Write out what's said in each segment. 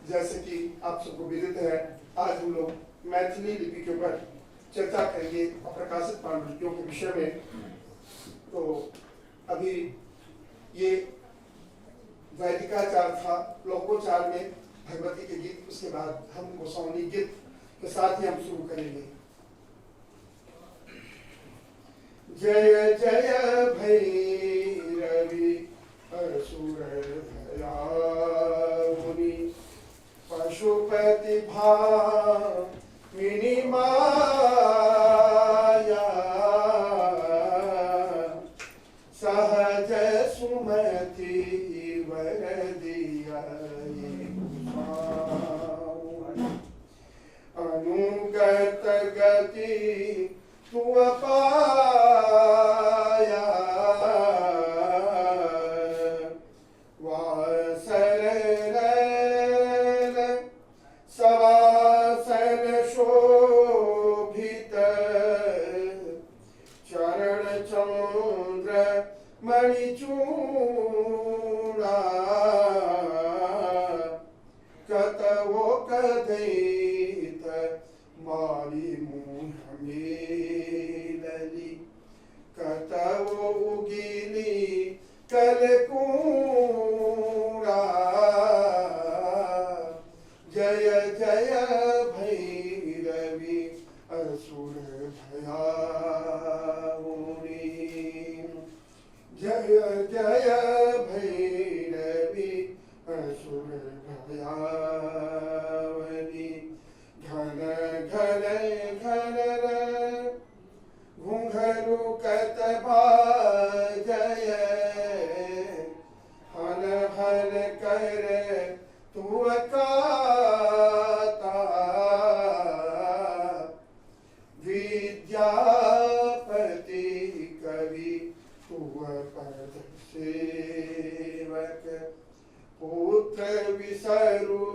जैसे कि आप सबको विदित है, आज हम लोग मैथिली लिपि के ऊपर चर्चा करेंगे अप्रकाशित पांडुलिपियों के विषय में। तो अभी ये वैदिकाचार था, लोकोचार में भगवती के गीत, उसके बाद हम गोस्वामी गीत के साथ ही हम शुरू करेंगे। जय जय भैरवी असुर मुनि पशुपति भामिनी माया सहज सुमति वरदिया अनुगत गति तू पाया सवासन शोभित चरण चंद्र मणिचूड़ा कतवो कथित मारी मुँह मेलली कतवो उगिली कलकूड़ा जय जय भैरवी असुर भयामुनि जय जय भैरवी असुर भयावनी घन घन घन घुंघरू कतभा जय हन हन कर तू काता विद्यापति कवि तू पद सेवक पुत्र विसरु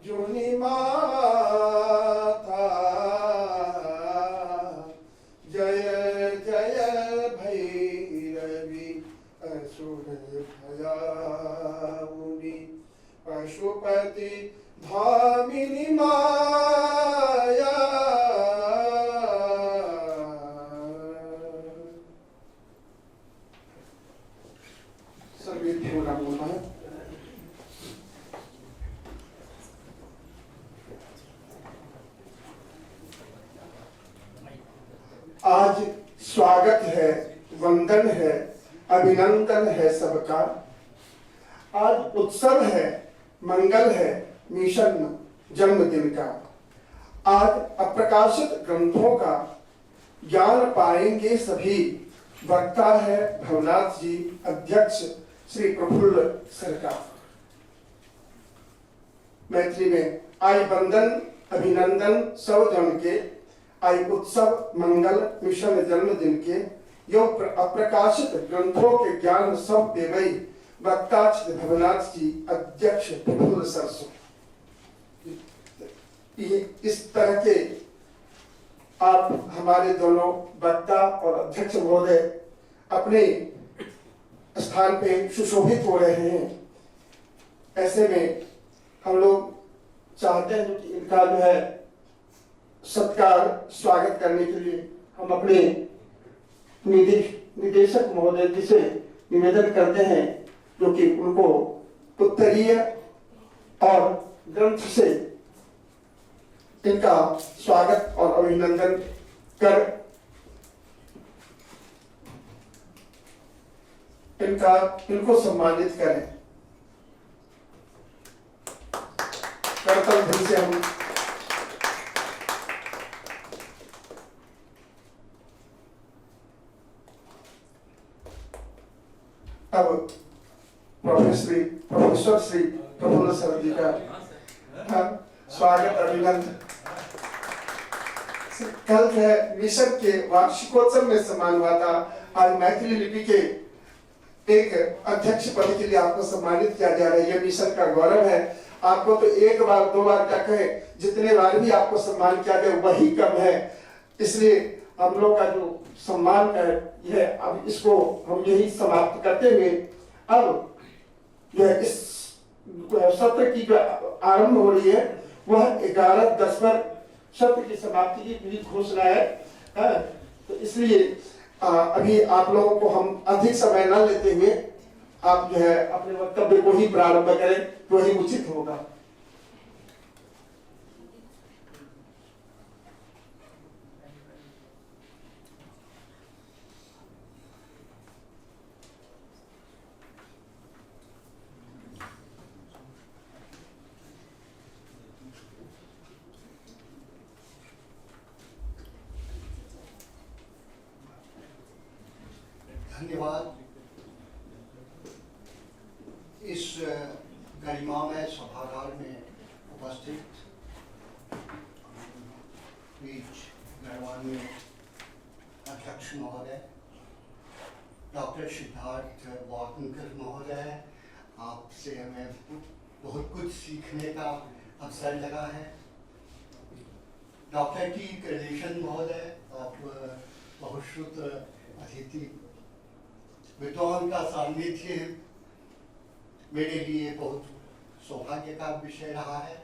जुनि माता जय जय भैरवी असुर भयामुनि पशुपति धामिनी माया सर्वेभ्यो नमो नमः। आज स्वागत है, वंदन है, अभिनंदन है सबका। आज उत्सव है, मंगल है, मिशन जन्मदिन का। आज अप्रकाशित ग्रंथों का ज्ञान पाएंगे सभी। वक्ता है भवनाथ जी, अध्यक्ष श्री प्रफुल्ल सरकार। मैथिली में आई वंदन अभिनंदन सब जन के, आई उत्सव मंगल मिशन जन्मदिन के। यो अप्रकाशित ग्रंथों के ज्ञान सब देवई, वक्ता भवनाथ जी, अध्यक्ष प्रफुल्ल सरसो। इस तरह के आप हमारे दोनों वक्ता और अध्यक्ष महोदय अपने स्थान पे सुशोभित हो रहे हैं। ऐसे में हम लोग चाहते हैं कि इनका जो है सत्कार स्वागत करने के लिए हम अपने निदेशक महोदय जी से निवेदन करते हैं, जो कि उनको उत्तरीय और ग्रंथ से इनका स्वागत और अभिनंदन कर इनको सम्मानित करें। करतल ध्वनि से हम अब प्रोफेसर श्री प्रफुल्ल सर जी का स्वागत अभिनंदन। कल जो है मिशन के वार्षिकोत्सव में सम्मान हुआ था। आज मैथिली लिपि के एक अध्यक्ष पद के लिए आपको सम्मानित किया जा रहा है। यह मिशन का गौरव है। आपको तो एक बार दो बार क्या कहे, जितने बार भी आपको सम्मान किया गया वही कम है। इसलिए हम लोग का जो सम्मान है यह अब इसको हम यही समाप्त करते हुए अब जो है इस सत्र की जो आरंभ हो रही है वह 11:10 पर सत्र की समाप्ति की पूरी घोषणा है। तो इसलिए अभी आप लोगों को हम अधिक समय न लेते हुए आप जो है अपने वक्तव्य को ही प्रारंभ करें तो ही उचित होगा। धन्यवाद। इस गरिमामय सभागार में उपस्थित बीच गणमान्य अध्यक्ष महोदय, डॉक्टर सिद्धार्थ वाकनकर महोदय, आपसे हमें बहुत कुछ सीखने का अवसर लगा है। डॉक्टर टी कलेशन महोदय, आप बहुश्रुत अतिथि, विद्वान का सान्निध्य मेरे लिए बहुत सौभाग्य का विषय रहा है।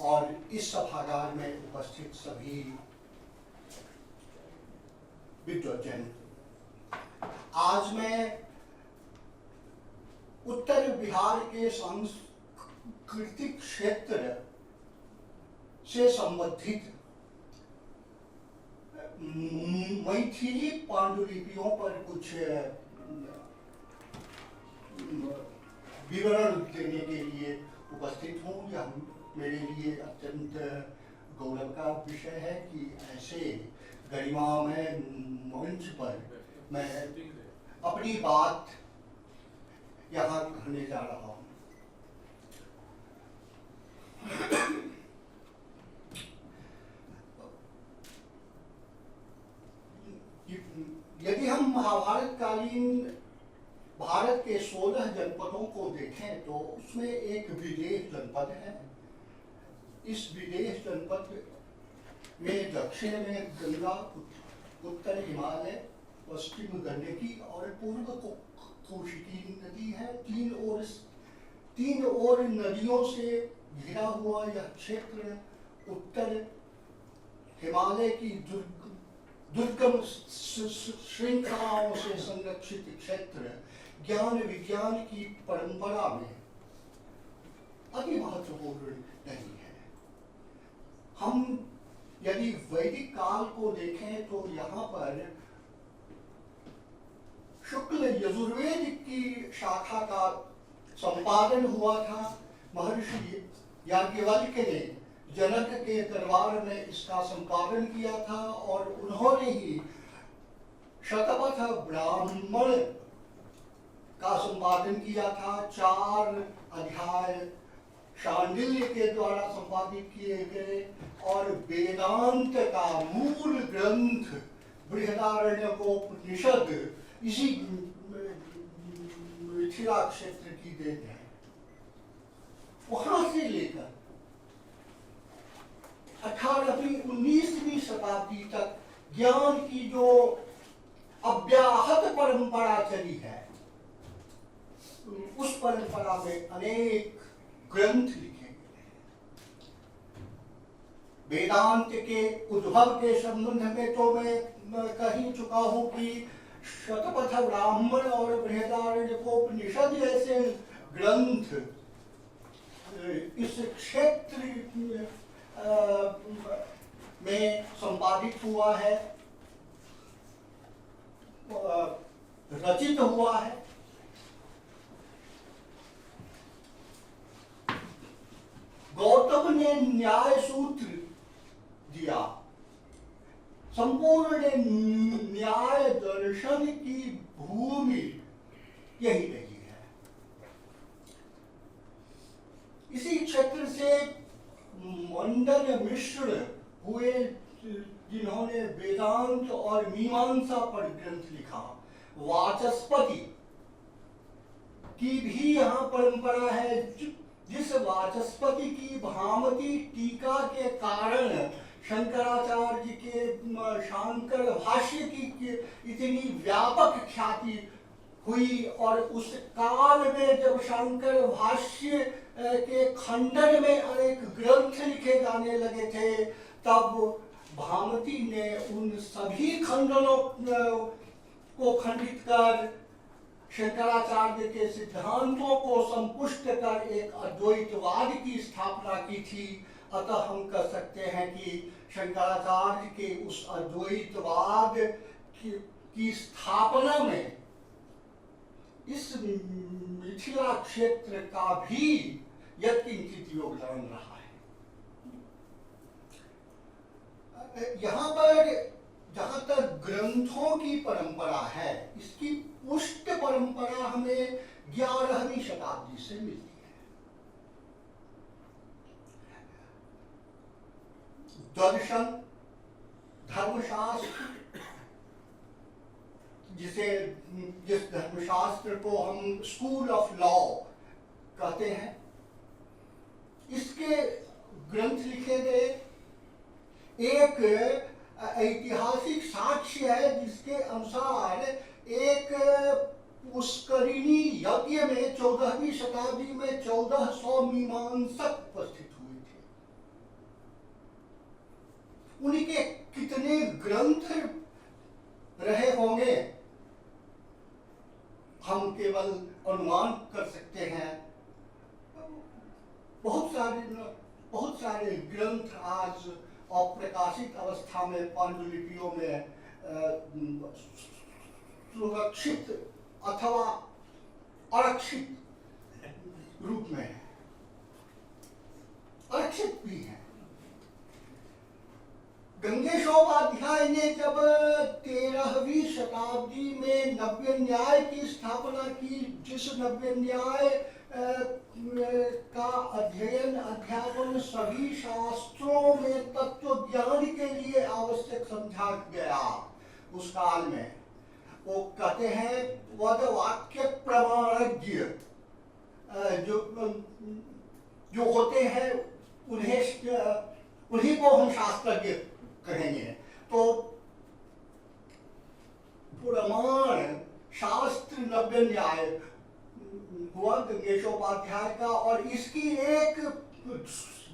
और इस सभागार में उपस्थित सभी विद्वजन, आज मैं उत्तर बिहार के सांस्कृतिक क्षेत्र से संबंधित मैथिली पांडुलिपियों पर कुछ विवरण देने के लिए उपस्थित हूँ। यह मेरे लिए अत्यंत गौरव का विषय है कि ऐसे गरिमामय मंच पर मैं अपनी बात यहाँ कहने जा रहा हूँ। यदि हम महाभारत कालीन भारत के 16 जनपदों को देखें तो उसमें एक विदेह जनपद है। इस विदेह जनपद में दक्षिण में गंगा, उत्तर हिमालय, पश्चिम गंडकी और पूर्व कोशिकी नदी है। तीन और नदियों से घिरा हुआ यह क्षेत्र उत्तर हिमालय की दुर्गम श्रृंखलाओं से संरक्षित क्षेत्र ज्ञान विज्ञान की परंपरा में अति महत्वपूर्ण नहीं है। हम यदि वैदिक काल को देखें तो यहाँ पर शुक्ल यजुर्वेद की शाखा का संपादन हुआ था। महर्षि याज्ञवल्क्य ने जनक के दरबार में इसका संपादन किया था और उन्होंने ही शतपथ ब्राह्मण का संपादन किया था। 4 अध्याय शांडिल्य के द्वारा संपादित किए गए और वेदांत का मूल ग्रंथ बृहदारण्यकोपनिषद इसी मिथिला क्षेत्र की देन है। वहां से लेकर 18वीं 19वीं शताब्दी तक ज्ञान की जो अव्याहत परंपरा चली है, उस परंपरा में अनेक ग्रंथ लिखे गए हैं। वेदांत के उद्भव के संबंध में तो मैं कह ही चुका हूं कि शतपथ ब्राह्मण और बृहदारण्यकोपनिषद जैसे ग्रंथ इस क्षेत्र में संपादित हुआ है, रचित हुआ है। गौतम ने न्याय सूत्र दिया, संपूर्ण न्याय दर्शन की भूमि यही रही है। इसी क्षेत्र से मंडन मिश्र हुए जिन्होंने वेदांत और मीमांसा पर ग्रंथ लिखा। वाचस्पति की भी यहाँ परंपरा है, जिस वाचस्पति की भामती टीका के कारण शंकराचार्य के शांकर भाष्य की इतनी व्यापक ख्याति हुई और उस काल में जब शांकर भाष्य के खंडन में अनेक ग्रंथ लिखे जाने लगे थे, तब भामती ने उन सभी खंडनों को खंडित कर शंकराचार्य के सिद्धांतों को संपुष्ट कर एक अद्वैतवाद की स्थापना की थी। अतः हम कह सकते हैं कि शंकराचार्य के उस अद्वैतवाद की स्थापना में इस मिथिला क्षेत्र का भी यत्किंचित योगदान रहा है। यहाँ पर जहाँ तक ग्रंथों की परंपरा है, इसकी पुष्ट परंपरा हमें 11वीं शताब्दी से मिलती है। दर्शन, धर्मशास्त्र, जिस धर्मशास्त्र को हम स्कूल ऑफ लॉ कहते हैं, इसके ग्रंथ लिखे गए। एक ऐतिहासिक साक्ष्य है जिसके अनुसार एक पुष्करिणी यज्ञ में 14वीं शताब्दी में 1400 मीमांसक उपस्थित हुए थे। उनके कितने ग्रंथ रहे होंगे हम केवल अनुमान कर सकते हैं। बहुत सारे ग्रंथ आज अप्रकाशित अवस्था में पांडुलिपियों में सुरक्षित अथवा आरक्षित रूप में है, आरक्षित भी है। गंगेशोपाध्याय ने जब 13वीं शताब्दी में नव्य न्याय की स्थापना की, जिस नव्य न्याय का अध्ययन अध्यापन सभी शास्त्रों में तत्व ज्ञान के लिए आवश्यक समझा गया, उस काल में वो कहते हैं वद वाक्य प्रमाणज्ञ जो होते हैं उन्हीं को हम शास्त्रज्ञ कहेंगे। तो प्रमाण शास्त्र नव्य न्याय हुआ गंगेशोपाध्याय का, और इसकी एक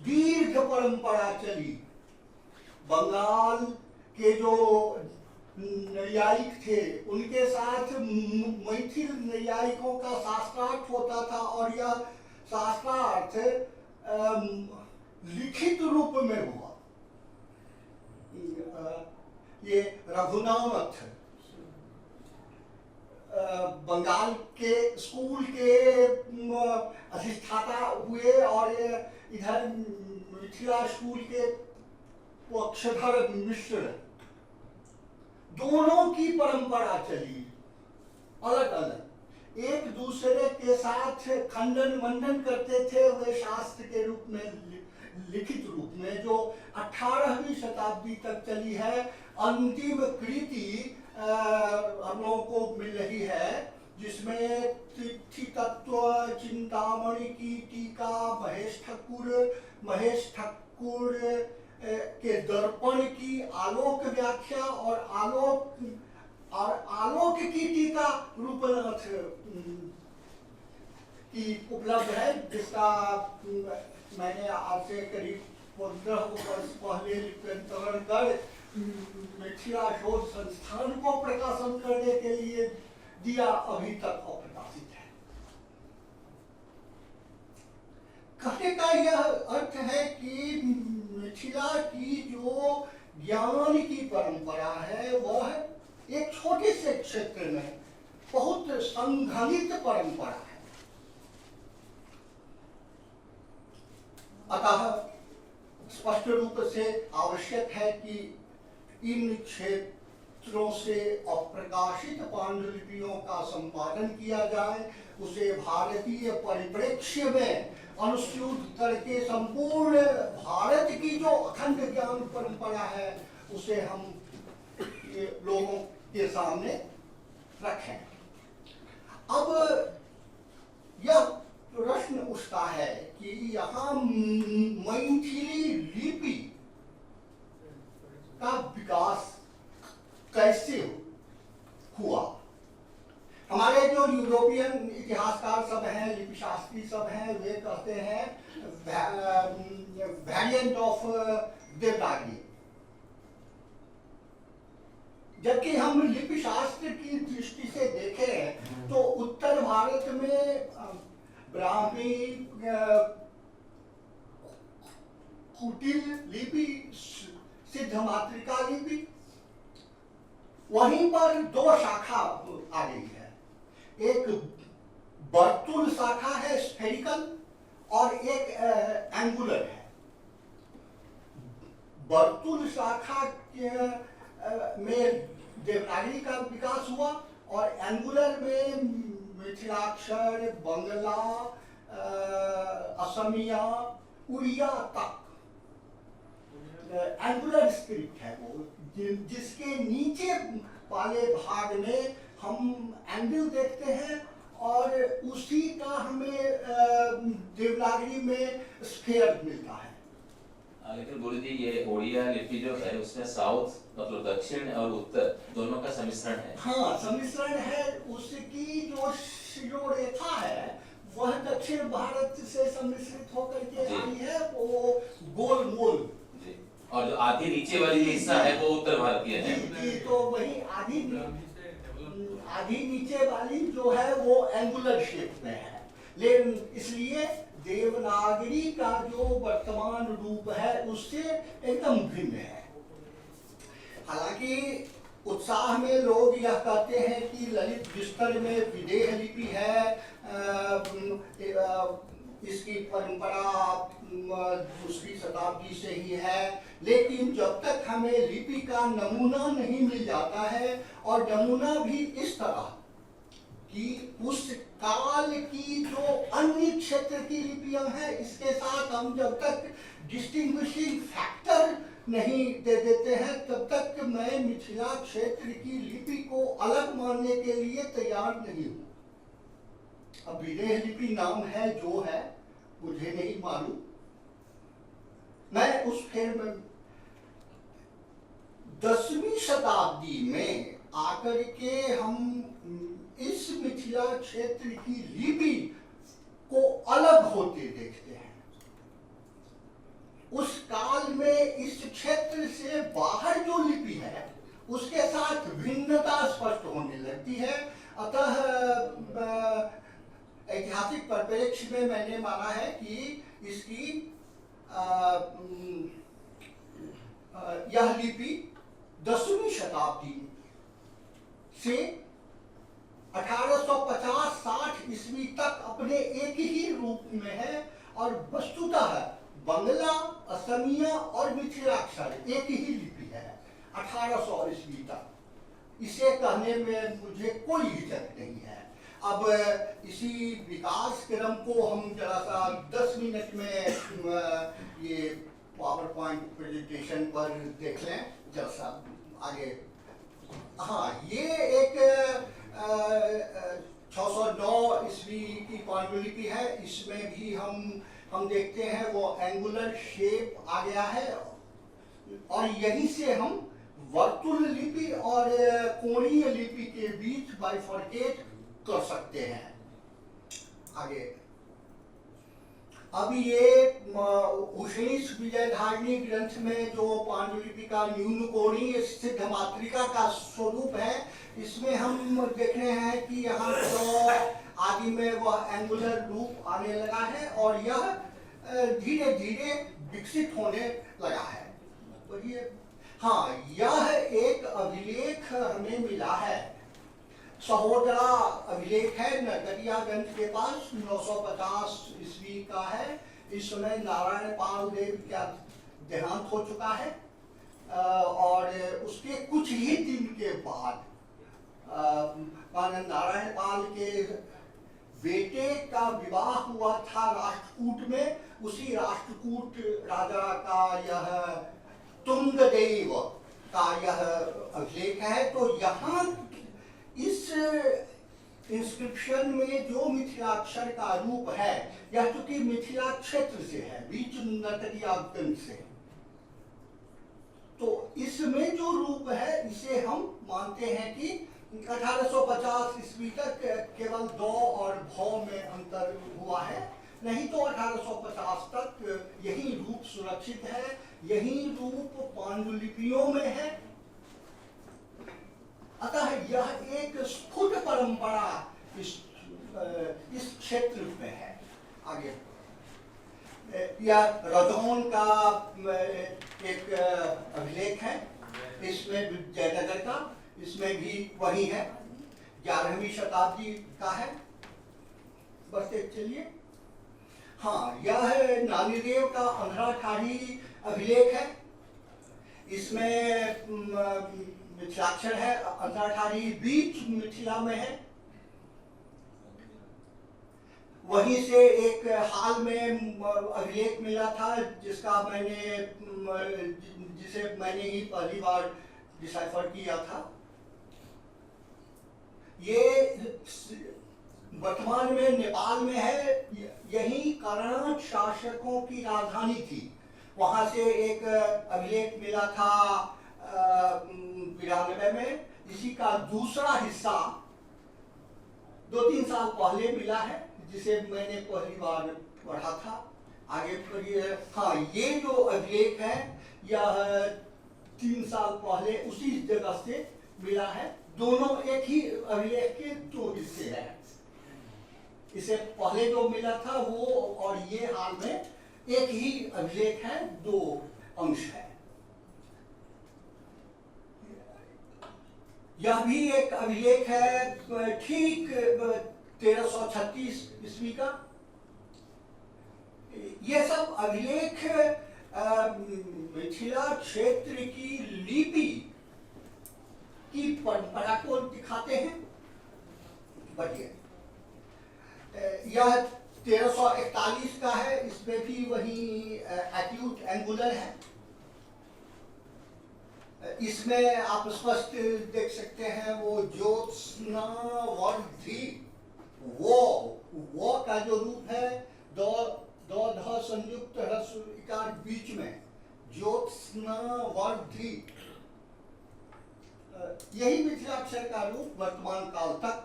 दीर्घ परंपरा चली। बंगाल के जो न्यायिक थे उनके साथ मैथिल न्यायिकों का शास्त्रार्थ होता था, और यह शास्त्रार्थ लिखित रूप में हुआ। ये रघुनाथ बंगाल के स्कूल के अधिष्ठाता हुए और इधर मिथिला स्कूल के पक्षधर मिश्र, दोनों की परंपरा चली अलग अलग, एक दूसरे के साथ खंडन मंडन करते थे वे शास्त्र के रूप में, लिखित रूप में, जो 18वीं शताब्दी तक चली है। अंतिम कृति हम लोगों को मिल रही है जिसमें तिथि तत्व, चिंतामणि की टीका, महेश ठाकुर के दर्पण की आलोक व्याख्या और आलोक की टीका रूपनाथ की उपलब्ध है, जिसका मैंने आज से करीब 15 वर्ष पहले लिप्यंतरण कर मिथिला शोध संस्थान को प्रकाशन करने के लिए दिया, अभी तक अप्रकाशित है। कहने का यह अर्थ है कि मिथिला की जो ज्ञान की परंपरा है वह एक छोटे से क्षेत्र में बहुत संघनित परंपरा है। अतः स्पष्ट रूप से आवश्यक है कि इन क्षेत्रों से अप्रकाशित पांडुलिपियों का संपादन किया जाए, उसे भारतीय परिप्रेक्ष्य में अनुस्यूत करके संपूर्ण भारत की जो अखंड ज्ञान परंपरा है उसे हम लोगों के सामने रखें। अब यह प्रश्न उठता है कि यहाँ मैथिली लिपि का विकास कैसे हुआ। हमारे जो यूरोपियन इतिहासकार सब हैं, लिपि शास्त्री सब हैं, वे कहते हैं वेरिएंट ऑफ देवनागरी, जबकि हम लिपि शास्त्र की दृष्टि से देखें तो उत्तर भारत में ब्राह्मी, कुटिल लिपि, सिद्ध मातृका लिपि, वहीं पर दो शाखा आ गई है। एक वर्तुल शाखा है स्फेरिकल और एक एंगुलर है। वर्तुल शाखा में देवनागरी का विकास हुआ और एंगुलर में मिथिलाक्षर, बंगला, असमिया, उड़िया तक एंगुलर स्क्रिप्ट है वो, जिसके नीचे वाले भाग में हम एंगल देखते हैं और उसी का हमें देवनागरी में स्फेयर मिलता है। लेकिन गुरु जी ये ओडिया लिपि जो है उसमें साउथ मतलब दक्षिण और उत्तर दोनों का सम्मिश्रण है। हाँ, सम्मिश्रण है। उसकी जो शिरोरेखा है वह दक्षिण भारत से सम्मिश्रित होकर के आई है, वो गोल मोल, और जो आधी नीचे वाली हिस्सा है वो उत्तर भारतीय है। तो वही आधी नीचे वाली जो है वो एंगुलर शेप में है, लेकिन इसलिए देवनागरी का जो वर्तमान रूप है उससे एकदम भिन्न है। हालांकि उत्साह में लोग यह कहते हैं कि ललित विस्तर में विदेह लिपि है, इसकी परंपरा दूसरी शताब्दी से ही है, लेकिन जब तक हमें लिपि का नमूना नहीं मिल जाता है, और नमूना भी इस तरह कि उस काल की जो अन्य क्षेत्र की लिपियां हैं इसके साथ हम जब तक डिस्टिंग्विशिंग फैक्टर नहीं दे देते हैं तब तक मैं मिथिला क्षेत्र की लिपि को अलग मानने के लिए तैयार नहीं हूं। अब विदेह लिपि नाम है जो है, मुझे नहीं मालूम, मैं उस फेर में 10वीं शताब्दी में आकर के हम इस मिथिला क्षेत्र की लिपि को अलग होते देखते हैं। उस काल में इस क्षेत्र से बाहर जो लिपि है उसके साथ भिन्नता स्पष्ट होने लगती है। अतः ऐतिहासिक परिप्रेक्ष्य में मैंने माना है कि इसकी यह लिपि 10वीं शताब्दी से 1850-60 ईस्वी तक अपने एक ही रूप में है और वस्तुतः बंगला, असमिया और मिथिलाक्षर एक ही लिपि है 1800 ईस्वी तक। इसे कहने में मुझे कोई हिचक नहीं है। अब इसी विकास क्रम को हम जरा सा 10 मिनट में ये पावर पॉइंट प्रेजेंटेशन पर देख लें जरा सा आगे। हाँ, ये एक 609 ईस्वी की पांडुलिपि है। इसमें भी हम देखते हैं वो एंगुलर शेप आ गया है और यहीं से हम वर्तुल लिपि और कोणीय लिपि के बीच बाइफर्केट कर सकते हैं। आगे अब ये उषणीश विजयधारिणी ग्रंथ में जो पांडुलिपि का न्यून कोणीय सिद्ध मातृका का स्वरूप है, इसमें हम देख रहे हैं कि यहाँ तो आदि में वह एंगुलर रूप आने लगा है और यह धीरे धीरे विकसित होने लगा है। तो ये हाँ, यह एक अभिलेख हमें मिला है, सहोदरा अभिलेख है नरकटियागंज के पास, 950 ईस्वी का है। इस समय नारायण पाल देव का देहांत हो चुका है और उसके कुछ ही दिन के बाद नारायण पाल के बेटे का विवाह हुआ था राष्ट्रकूट में। उसी राष्ट्रकूट राजा का यह तुंगदेव का यह अभिलेख है। तो यहाँ इस इंस्क्रिप्शन में जो मिथिलाक्षर का रूप है, यह चूंकि मिथिला क्षेत्र से है, बीच नरकटियागंज से, तो इसमें जो रूप है इसे हम मानते हैं कि 1850 ईस्वी तक केवल दो और भौ में अंतर हुआ है, नहीं तो 1850 तक यही रूप सुरक्षित है, यही रूप पांडुलिपियों में है। अतः यह एक स्फुट परंपरा इस क्षेत्र में है। आगे यह रजौन का एक अभिलेख है, इसमें जयनगर का, इसमें भी वही है, 11वीं शताब्दी का है। बस चलिए, हाँ, यह नानीदेव का अंधराठाढ़ी अभिलेख है। इसमें मिथिलाक्षर है, अंधराठाढ़ी बीच मिथिला में है। वहीं से एक हाल में अभिलेख मिला था जिसे मैंने ही पहली बार डिसाइफर किया था। ये वर्तमान में नेपाल में है। यही कर्ण शासकों की राजधानी थी। वहां से एक अभिलेख मिला था 92 में। इसी का दूसरा हिस्सा 2-3 साल पहले मिला है, जिसे मैंने पहली बार पढ़ा था। आगे पढ़िए। हाँ, ये जो अभिलेख है यह 3 साल पहले उसी जगह से मिला है। दोनों एक ही अभिलेख के 2 हिस्से हैं। इसे पहले जो मिला था वो और ये हाल में एक ही अभिलेख है, 2 अंश है। यह भी एक अभिलेख है ठीक 1336 ईस्वी का। यह सब अभिलेख मिथिला क्षेत्र की लिपि की परंपरा को दिखाते हैं। बढ़िए, यह 1341 का है। इसमें भी वही एक्यूट एंगुलर है। इसमें आप स्पष्ट देख सकते हैं वो ज्योत्स्ना वर्धी, वो का जो रूप है, दो ध संयुक्त ह्रस्व इकार बीच में, ज्योत्स्ना वर्धी। यही मिथिलाक्षर का रूप वर्तमान काल तक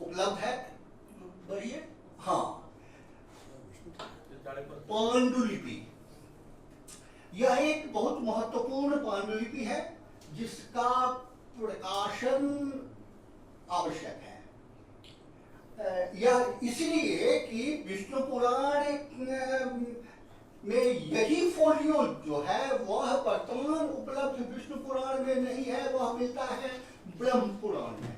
उपलब्ध है। बढ़िए। हाँ, पांडुलिपि यह एक बहुत महत्वपूर्ण पांडुलिपि है जिसका प्रकाशन आवश्यक है। यह इसलिए कि विष्णु पुराण में यही फोलियो जो है वह वर्तमान उपलब्ध विष्णु पुराण में नहीं है, वह मिलता है ब्रह्म पुराण में।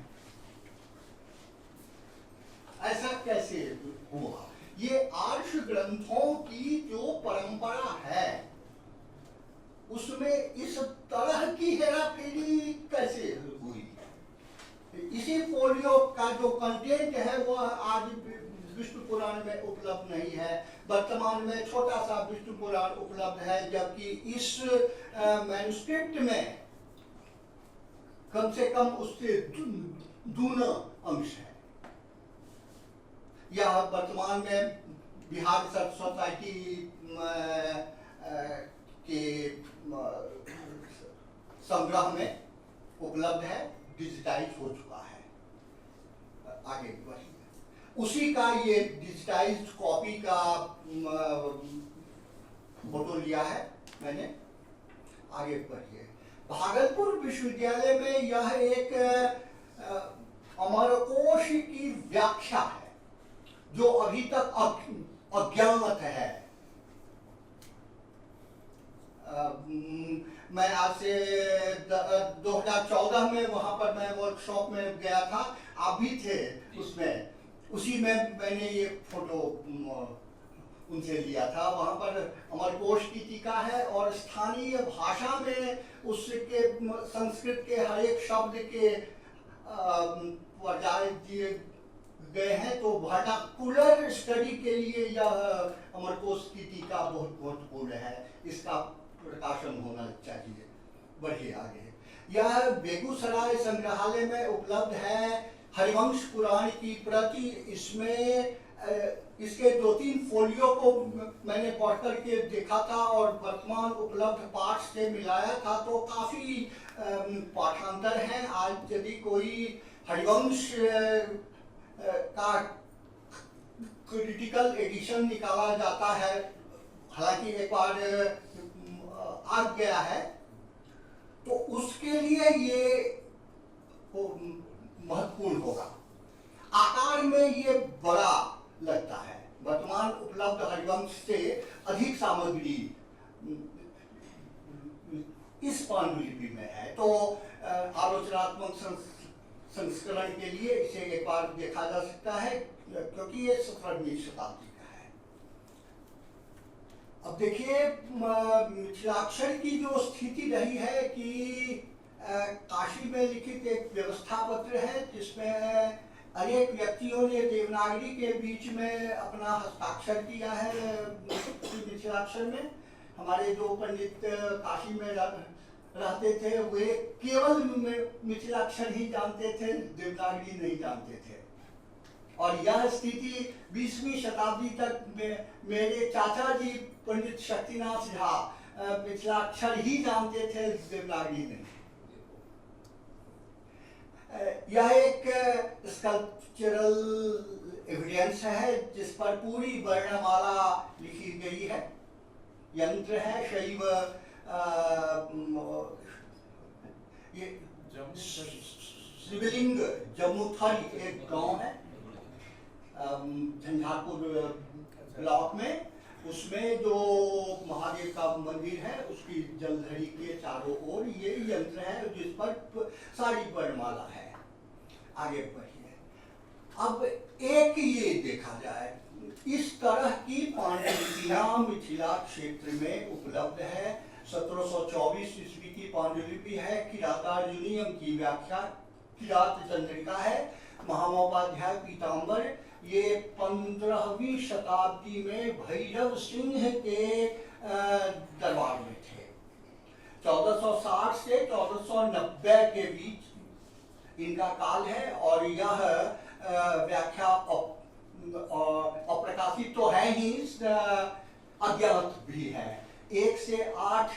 फोलियो का जो कंटेंट है वो आज विष्णु पुराण में उपलब्ध नहीं है। वर्तमान में छोटा सा विष्णु पुराण उपलब्ध है, जबकि इस मैन्युस्क्रिप्ट में कम से कम उससे दूना अंश है। यह वर्तमान में बिहार सर्च सोसाइटी के संग्रह में उपलब्ध है, डिजिटाइज हो चुका है। आगे बढ़िए, उसी का ये डिजिटाइज कॉपी का फोटो लिया है मैंने। आगे बढ़िए, भागलपुर विश्वविद्यालय में यह एक अमरकोश की व्याख्या है जो अभी तक अज्ञात है। मैं आज से 2014 में वहां पर मैं वर्कशॉप में गया था, आप भी थे उसमें, उसी में मैंने ये फोटो उनसे लिया था। वहां पर अमरकोश की टीका है और स्थानीय भाषा में उसके संस्कृत के हर एक शब्द के पर्याय दिए गए हैं। तो वर्नाकुलर स्टडी के लिए यह अमरकोश की टीका बहुत महत्वपूर्ण है, इसका प्रकाशन होना चाहिए। बढ़िए आगे, यह बेगूसराय संग्रहालय में उपलब्ध है, हरिवंश पुराण की प्रति। इसमें इसके 2-3 फोलियो को मैंने पढ़ करके देखा था और वर्तमान उपलब्ध पाठ से मिलाया था, तो काफी पाठांतर हैं। आज यदि कोई हरिवंश का क्रिटिकल एडिशन निकाला जाता है, हालांकि एक बार आ गया है, तो उसके लिए ये महत्वपूर्ण होगा। आकार में ये बड़ा लगता है, वर्तमान उपलब्ध हरिवंश से अधिक सामग्री इस पांडुलिपि में है। तो आलोचनात्मक संस्करण के लिए इसे एक बार देखा जा सकता है, क्योंकि ये 17वीं शताब्दी का है। अब देखिए, मिथिलाक्षर की जो स्थिति रही है कि काशी में लिखित एक व्यवस्था पत्र है जिसमें अनेक व्यक्तियों ने देवनागरी के बीच में अपना हस्ताक्षर किया है मिथिलाक्षर में। हमारे जो पंडित काशी में रहते थे वे केवल मिथिलाक्षर ही जानते थे, देवनागरी नहीं जानते थे। और यह स्थिति 20वीं शताब्दी तक मेरे चाचा जी पंडित शक्तिनाथ झा मिथिलाक्षर ही जानते थे, देवनागरी नहीं। यह एक स्कल्पचरल एविडेंस है जिस पर पूरी वर्णमाला लिखी गई है। यंत्र है शैव, ये शिवलिंग जमुथरी एक गांव है झंझारपुर ब्लॉक में, उसमें जो महादेव का मंदिर है उसकी जलधरी के चारों ओर ये यंत्र है जिस पर सारी वर्णमाला है। आगे बढ़िए, अब एक ये देखा जाए, इस तरह की पांडुलिपियां मिथिला क्षेत्र में उपलब्ध है। 1724 ईस्वी की पांडुलिपि है, किरातार्जुनीयम की व्याख्या किरात चंद्रिका है, महामहोपाध्याय पीताम्बर। ये 15वीं शताब्दी में भैरव सिंह के दरबार में थे। 1460 से 1490 के बीच इनका काल है और यह व्याख्या अप्रकाशित तो है ही, अज्ञात भी है। 1 से 8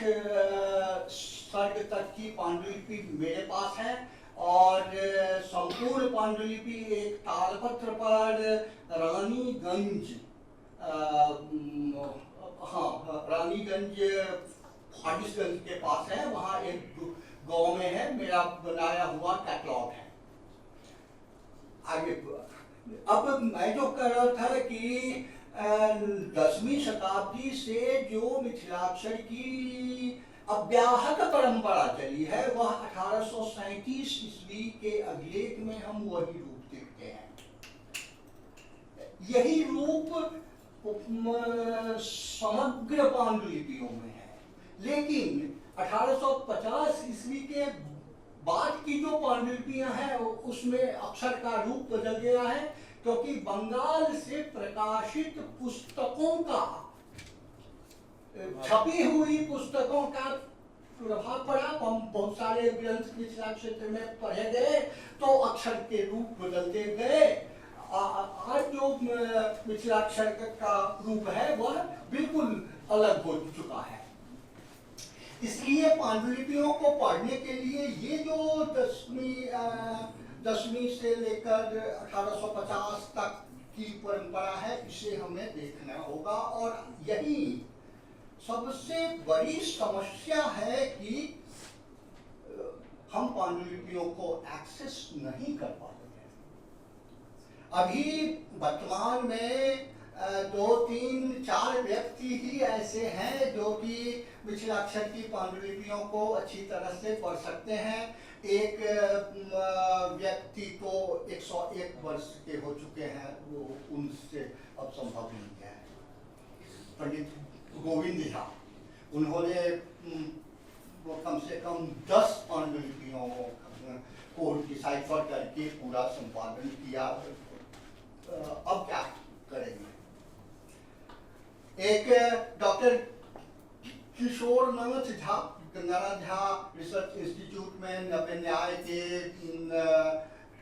सर्ग तक की पांडुलिपि मेरे पास है और संपूर्ण पांडुलिपि एक तालपत्र पर रानीगंज, रानीगंज फाजिशगंज के पास है, वहाँ एक गांव में है, मेरा बनाया हुआ कैटलॉग है। आगे अब मैं जो कह रहा था कि 10वीं शताब्दी से जो मिथिलाक्षर की अव्याहत परंपरा चली है वह 1837 ईस्वी के अभिलेख में हम वही रूप देखते हैं। यही रूप समग्र पांडुलिपियों में है, लेकिन 1850 ईस्वी के बाद की जो पांडुलिपियां हैं उसमें अक्षर का रूप बदल गया है, क्योंकि बंगाल से प्रकाशित पुस्तकों का, छपी हुई पुस्तकों का प्रभाव पड़ा। हम बहुत सारे ग्रंथ मिथिला क्षेत्र में पढ़े गए तो अक्षर के रूप बदलते गए। आज जो मिथिलाक्षर का रूप है वह बिल्कुल अलग हो चुका है। इसलिए पांडुलिपियों को पढ़ने के लिए ये जो 10वीं से लेकर 1850 तक की परंपरा है, इसे हमें देखना होगा। और यही सबसे बड़ी समस्या है कि हम पांडुलिपियों को एक्सेस नहीं कर पाते हैं। अभी वर्तमान में 2, 3, 4 व्यक्ति ही ऐसे हैं जो कि मिथिलाक्षर की पांडुलिपियों को अच्छी तरह से पढ़ सकते हैं। एक व्यक्ति तो 101 वर्ष के हो चुके हैं, वो उनसे अब संभव नहीं है। पंडित गोविंद झा, उन्होंने कम से कम 10 पांडुलिपियों को डिसाइफर करके पूरा संपादन किया। अब क्या करेंगे? एक doctor Kishore Nath Jha, Gangaram Jha research institute में नव्य न्याय के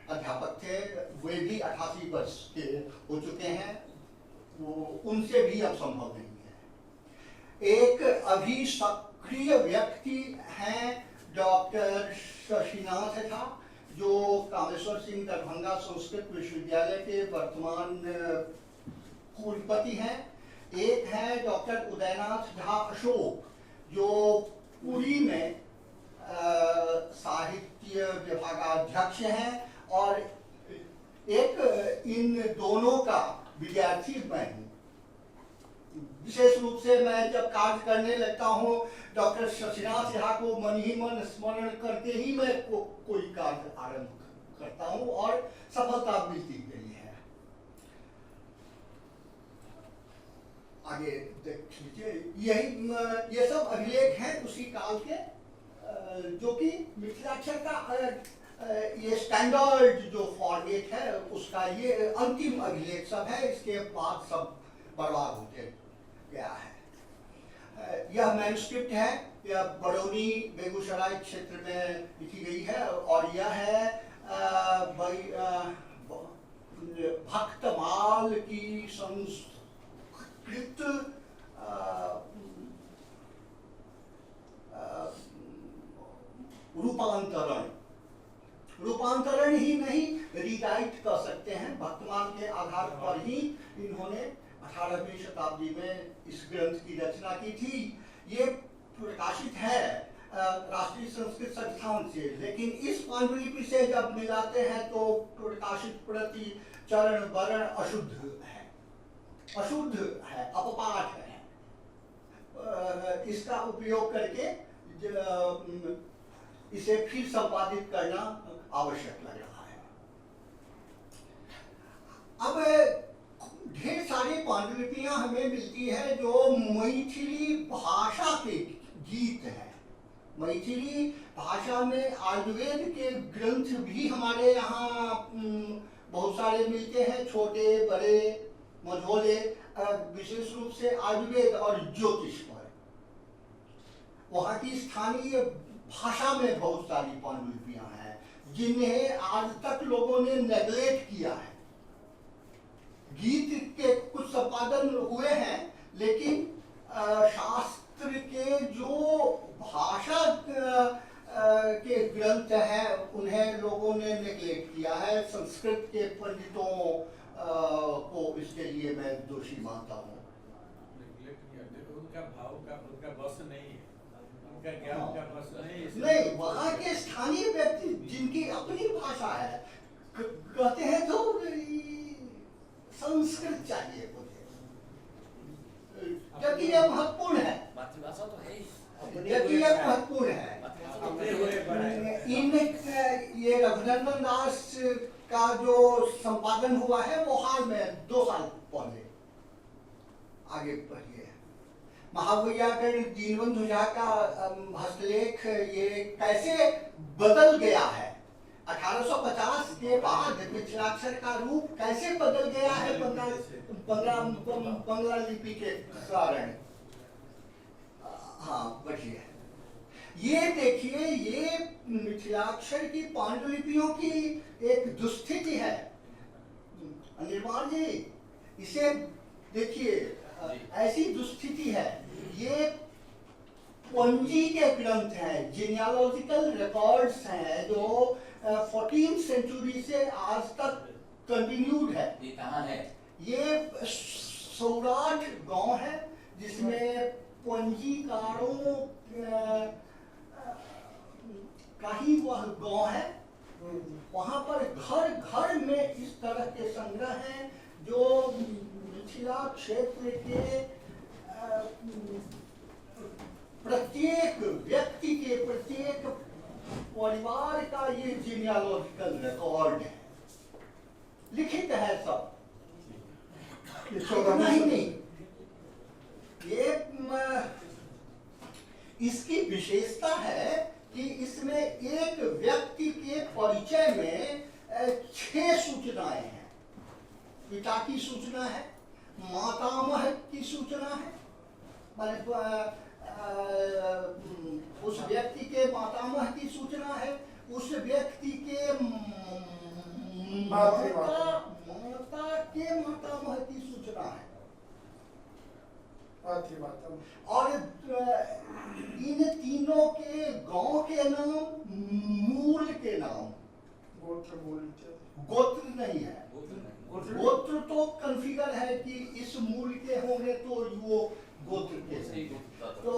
अध्यापक थे, वे भी 88 वर्ष के हो चुके हैं, वो उनसे भी अब संभव नहीं है। एक अभी सक्रिय व्यक्ति हैं डॉक्टर शशिनाथ झा, जो कामेश्वर सिंह दरभंगा संस्कृत विश्वविद्यालय के वर्तमान कुलपति हैं। एक है डॉक्टर उदयनाथ झा अशोक, जो पुरी में साहित्य विभागाध्यक्ष हैं। और एक इन दोनों का विद्यार्थी मैं हूँ। विशेष रूप से मैं जब कार्य करने लगता हूँ, डॉक्टर शशिनाथ झा को मन ही मन स्मरण करके ही मैं कोई कार्य आरंभ करता हूँ और सफलता मिलती गई है। आगे देख लीजिए, ये सब अभिलेख हैं उसी काल के, जो कि मिथिलाक्षर का ये स्टैंडर्ड जो फॉर्मेट है उसका ये अंतिम अभिलेख सब है। इसके बाद सब बर्बाद होते गया है। यह मैन्युस्क्रिप्ट है, यह बरौनी बेगूसराय क्षेत्र में लिखी गई है और यह है भक्तमाल की संस्कृत रूपांतरण ही नहीं, रीराइट कर सकते हैं। भक्तमाल के आधार पर ही इन्होंने 18वीं शताब्दी में इस ग्रंथ की रचना की थी। ये प्रकाशित है राष्ट्रीय संस्कृत संस्थान से, लेकिन इस पांडुलिपि से जब मिलाते हैं तो प्रकाशित प्रति चरण वर्ण अशुद्ध है, अपपाठ है। इसका उपयोग करके इसे फिर संपादित करना आवश्यक लग रहा है। अब ढेर सारी पांडुलिपियां हमें मिलती है जो मैथिली भाषा के गीत हैं। मैथिली भाषा में आयुर्वेद के ग्रंथ भी हमारे यहाँ बहुत सारे मिलते हैं, छोटे बड़े मझोले, विशेष रूप से आयुर्वेद और ज्योतिष पर। वहाँ की स्थानीय भाषा में बहुत सारी पांडुलिपियां हैं जिन्हें आज तक लोगों ने नेग्लेक्ट किया है। गीत के कुछ संपादन हुए हैं, लेकिन शास्त्र के जो भाषा के ग्रंथ हैं उन्हें लोगों ने नेग्लेक्ट किया है। संस्कृत के पंडितों को इसके लिए मैं दोषी मानता हूँ। उनका भाव का उनका बस नहीं है, उनका ज्ञान का बस नहीं, वहाँ के स्थानीय व्यक्ति जिनकी अपनी भाषा है कहते हैं तो संस्कृत चाहिए मुझे, जबकि यह महत्वपूर्ण है। मातृभाषा तो है ही, जबकि यह महत्वपूर्ण है। इन ये रघुनंदन दास का जो संपादन हुआ है वो हाल में 2 साल पहले। आगे पढ़िए। महावैयाकरण दीनबंधु झा का हस्तलेख ये कैसे बदल गया है, 1850 के बाद मिथिलाक्षर का रूप कैसे बदल गया है बंगला लिपि के कारण। हाँ बढ़िया, ये देखिए, ये मिथिलाक्षर की पांडुलिपियों की एक दुस्थिति है। अनिर्बाण जी इसे देखिए, ऐसी दुस्थिति है, ये पंजी के ग्रंथ हैं, जीनियोलॉजिकल रिकॉर्ड्स हैं जो 14th सेंचुरी से आज तक कंटिन्यूड है। ये कहाँ है? ये सौराठ गांव है जिसमें पंजीकारों का ही वह गांव है। वहां पर घर घर में इस तरह के संग्रह हैं जो मिथिला क्षेत्र के प्रत्येक व्यक्ति के, प्रत्येक परिवार का ये जीनियोलॉजिकल रिकॉर्ड है, लिखित है सब। इतना ही नहीं, ये इसकी विशेषता है कि इसमें एक व्यक्ति के परिचय में 6 सूचनाएं हैं। पिता की सूचना है, मातामह की सूचना है, उस व्यक्ति के मातामह की सूचना है, उस व्यक्ति के माता के मातामह की सूचना है, और इन तीनों के गांव के नाम, मूल के नाम, गोत्र नहीं है। गोत्र तो कन्फिगर है कि इस मूल के होंगे तो वो गोत्र के। तो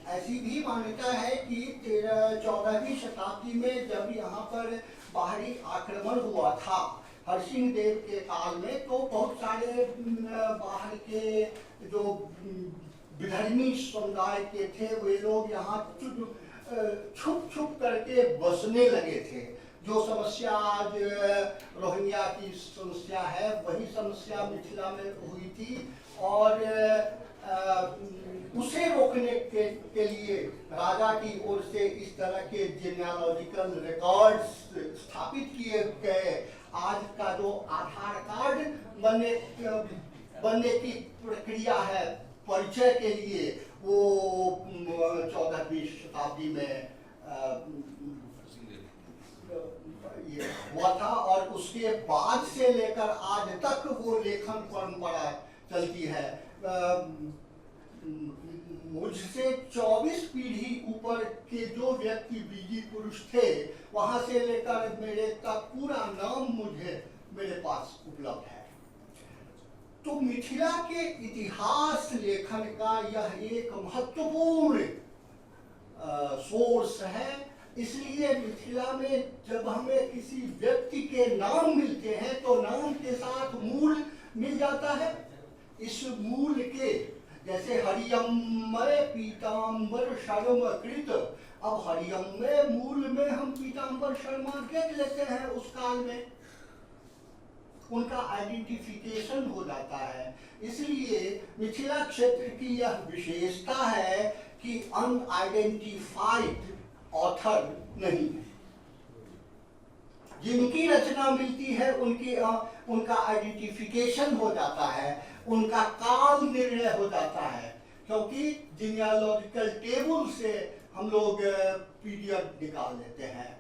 ऐसी भी मान्यता है कि 14वीं शताब्दी में जब यहाँ पर बाहरी आक्रमण हुआ था हरसिंह देव के काल में, तो बहुत सारे बाहर के जो विधर्मी समुदाय के थे वे लोग यहाँ छुप छुप करके बसने लगे थे। जो समस्या आज रोहिंग्या की समस्या है वही समस्या मिथिला में हुई थी, और उसे रोकने के लिए राजा की ओर से इस तरह के जीनियोलॉजिकल रिकॉर्ड्स स्थापित किए गए। आज का जो आधार कार्ड बनने की प्रक्रिया है परिचय के लिए, वो 14वीं शताब्दी में ये हुआ था, और उसके बाद से लेकर आज तक वो लेखन परंपरा चलती है। मुझसे 24 पीढ़ी ऊपर के जो व्यक्ति बीजी पुरुष थे, वहां से लेकर मेरे तक पूरा नाम मेरे पास उपलब्ध है। तो मिथिला के इतिहास लेखन का यह एक महत्वपूर्ण सोर्स है। इसलिए मिथिला में जब हमें किसी व्यक्ति के नाम मिलते हैं तो नाम के साथ मूल मिल जाता है। इस मूल के जैसे हरियम्मय पीताम्बर शर्म कृत, अब हरियम्मय मूल में हम पीताम्बर शर्मा देख लेते हैं, उस काल में उनका आइडेंटिफिकेशन हो जाता है। इसलिए मिथिला क्षेत्र की यह विशेषता है कि अनआइडेंटिफाइड ऑथर नहीं है। जिनकी रचना मिलती है उनका आइडेंटिफिकेशन हो जाता है, उनका काल निर्णय हो जाता है, क्योंकि जीनियोलॉजिकल टेबल से हम लोग पीरियड निकाल लेते हैं।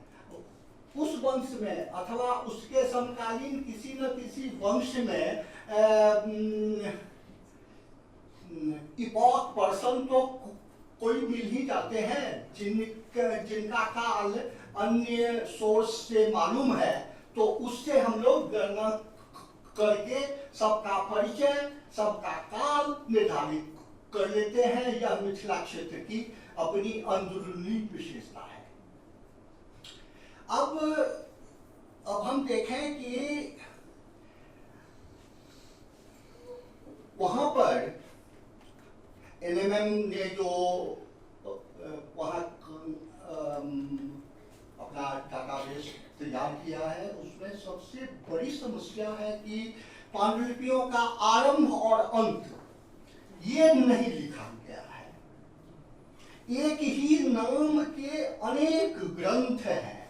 उस वंश में अथवा उसके समकालीन किसी न किसी वंश में इपॉक पर्सन तो कोई मिल ही जाते हैं जिनका काल अन्य सोर्स से मालूम है, तो उससे हम लोग गणना करके सबका परिचय, सबका काल निर्धारित कर लेते हैं। यह मिथिला क्षेत्र की अपनी अंदरूनी विशेषता है। अब हम देखें कि वहां पर एनएमएम ने जो वहां अपना डाटाबेस तैयार किया है, उसमें सबसे बड़ी समस्या है कि पांडुलिपियों का आरंभ और अंत ये नहीं लिखा गया है। एक ही नाम के अनेक ग्रंथ हैं।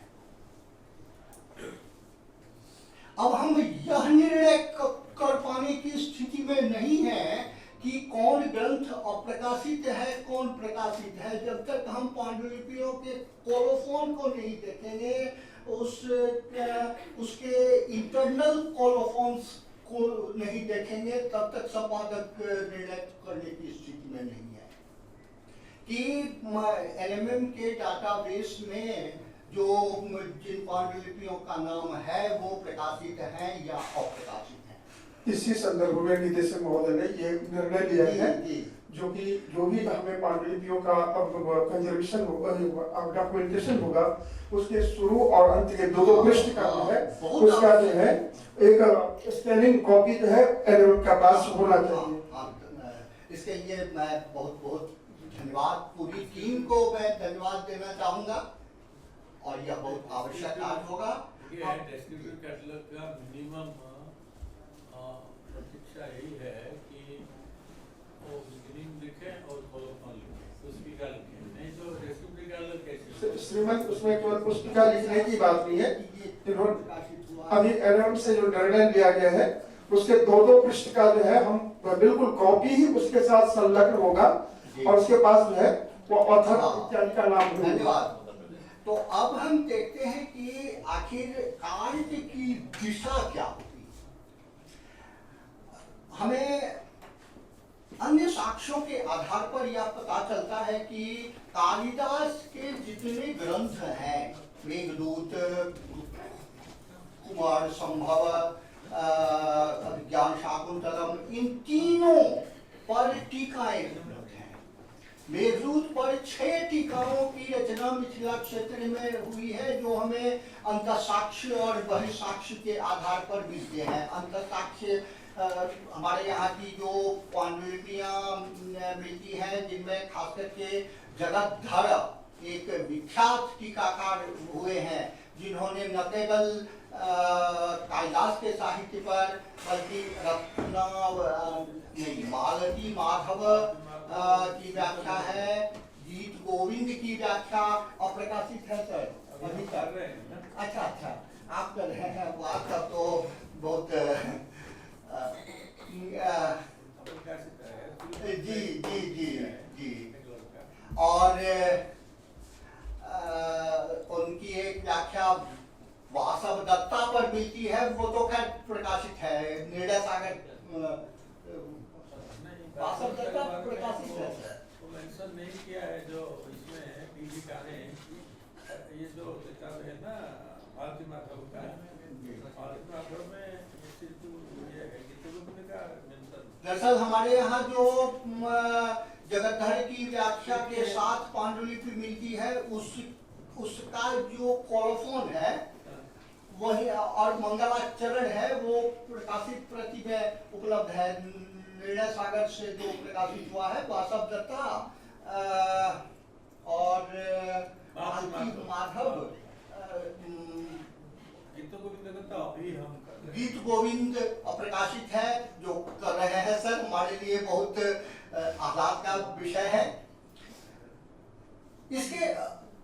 अब हम यह निर्णय कर पाने की स्थिति में नहीं है कि कौन ग्रंथ अप्रकाशित है, कौन प्रकाशित है, जब तक हम पांडुलिपियों के कोलोफोन को नहीं देखेंगे, उसके इंटरनल कोलोफोन्स को नहीं देखेंगे, तब तक संपादक निर्णय करने की स्थिति में नहीं है कि एलएमएम के डाटाबेस में जो जिन पांडुलिपियों का नाम है वो प्रकाशित हैं या अप्रकाशित हैं। इसी संदर्भ में निदेशक महोदय ने ये निर्णय लिया है जी। जो भी हमें पांडुलिपियों का अब कंजर्वेशन होगा, अब डॉक्यूमेंटेशन होगा, उसके शुरू और अंत के दो पृष्ठ का जो है उसका जो है एक स्कैनिंग कॉपी जो है एलएमएम का पास होना चाहिए। इसके लिए मैं बहुत बहुत धन्यवाद, पूरी टीम को मैं धन्यवाद देना चाहूंगा और यह बहुत आवश्यक कार्य होगा। डिस्ट्रीब्यूट कैटलॉग का मिनिमम प्रतीक्षा यही है कि वो बिगिनिंग लिखे और कोलोफोन लिखे, पुस्तिका लिखे, नहीं तो डिस्ट्रीब्यूट कैटलॉग कैसे? श्रीमंत उसमें केवल पुस्तिका लिखने की बात नहीं है, अभी एलएमएम से जो निर्णय लिया गया है उसके दो पृष्ठ का जो है हम बिल्कुल कॉपी ही उसके साथ संलग्न होगा और उसके पास जो है वो ऑथर इत्यादि का नाम होगा। धन्यवाद। तो अब हम देखते हैं कि आखिर कार्य की दिशा क्या होगी। हमें अन्य साक्ष्यों के आधार पर यह पता चलता है कि कालिदास के जितने ग्रंथ हैं, मेघदूत, कुमार संभव, ज्ञान शाकुंतलम, इन तीनों पर टीकाएं उपलब्ध हैं। मेघदूत पर 6 टीकाओं की रचना मिथिला क्षेत्र में हुई है जो हमें अंतःसाक्ष्य और बहिर्साक्ष्य के आधार पर मिलते हैं। अंतःसाक्ष्य हमारे यहाँ की जो पांडुलिपियां मिलती हैं जिनमें खास करके जगतधर एक विख्यात टीकाकार हुए हैं जिन्होंने न केवल कालिदास के साहित्य पर बल्कि मालती माधव की व्याख्या है, गीत गोविंद की व्याख्या अप्रकाशित है सर, अभी कर रहे हैं। अच्छा आप कर रहे हैं, बात का तो बहुत जी और उनकी एक व्याख्या वासव दत्ता पर मिलती है, वो तो खैर प्रकाशित है, निर्णय सागर वासव दत्ता प्रकाशित है। वो मेंशन नहीं किया है जो इसमें टीका ने, ये जो किताब है ना मालती माधव का, मालती माधव में ये है कि दरअसल हमारे यहाँ जो जगतधर की व्याख्या के साथ पांडुलिपि मिलती है उसका जो कोलोफोन है वही और मंगलाचरण है वो प्रकाशित प्रति में उपलब्ध है। निर्णय सागर से जो प्रकाशित हुआ है वासव दत्ता और माधव गीत गोविंद अप्रकाशित है जो कर रहे हैं सर, हमारे लिए बहुत आह्लाद का विषय है। इसके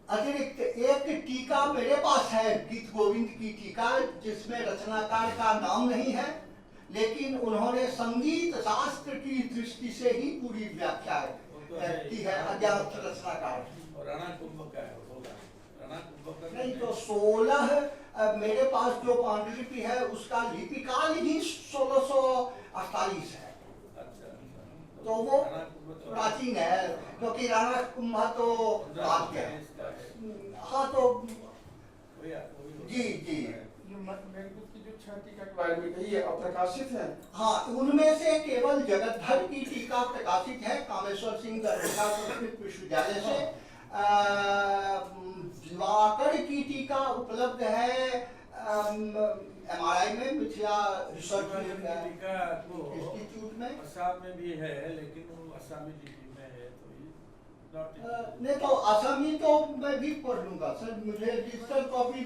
अतिरिक्त एक टीका मेरे पास है, गीत गोविंद की टीका, जिसमें रचनाकार का नाम नहीं है लेकिन उन्होंने संगीत शास्त्र की दृष्टि से ही पूरी व्याख्या की है। अज्ञात रचनाकार नहीं तो 16 मेरे पास जो पांडुलिपि है उसका लिपिकाल ही 1648 है, तो वो प्राचीन है क्योंकि राणा कुंभा तो बाद के है। हाँ तो जी ये अप्रकाशित है। हाँ, उनमें से केवल जगतधर की टीका प्रकाशित है कामेश्वर सिंह दरभंगा संस्कृत विश्वविद्यालय से। दिवाकर की टीका उपलब्ध है MRI में, मिथिला रिसर्च इंस्टीट्यूट में। असम में भी है लेकिन वो असमी लिपि में है तो नहीं तो असमी तो मैं भी पढ़ लूंगा सर, मुझे डिजिटल कॉपी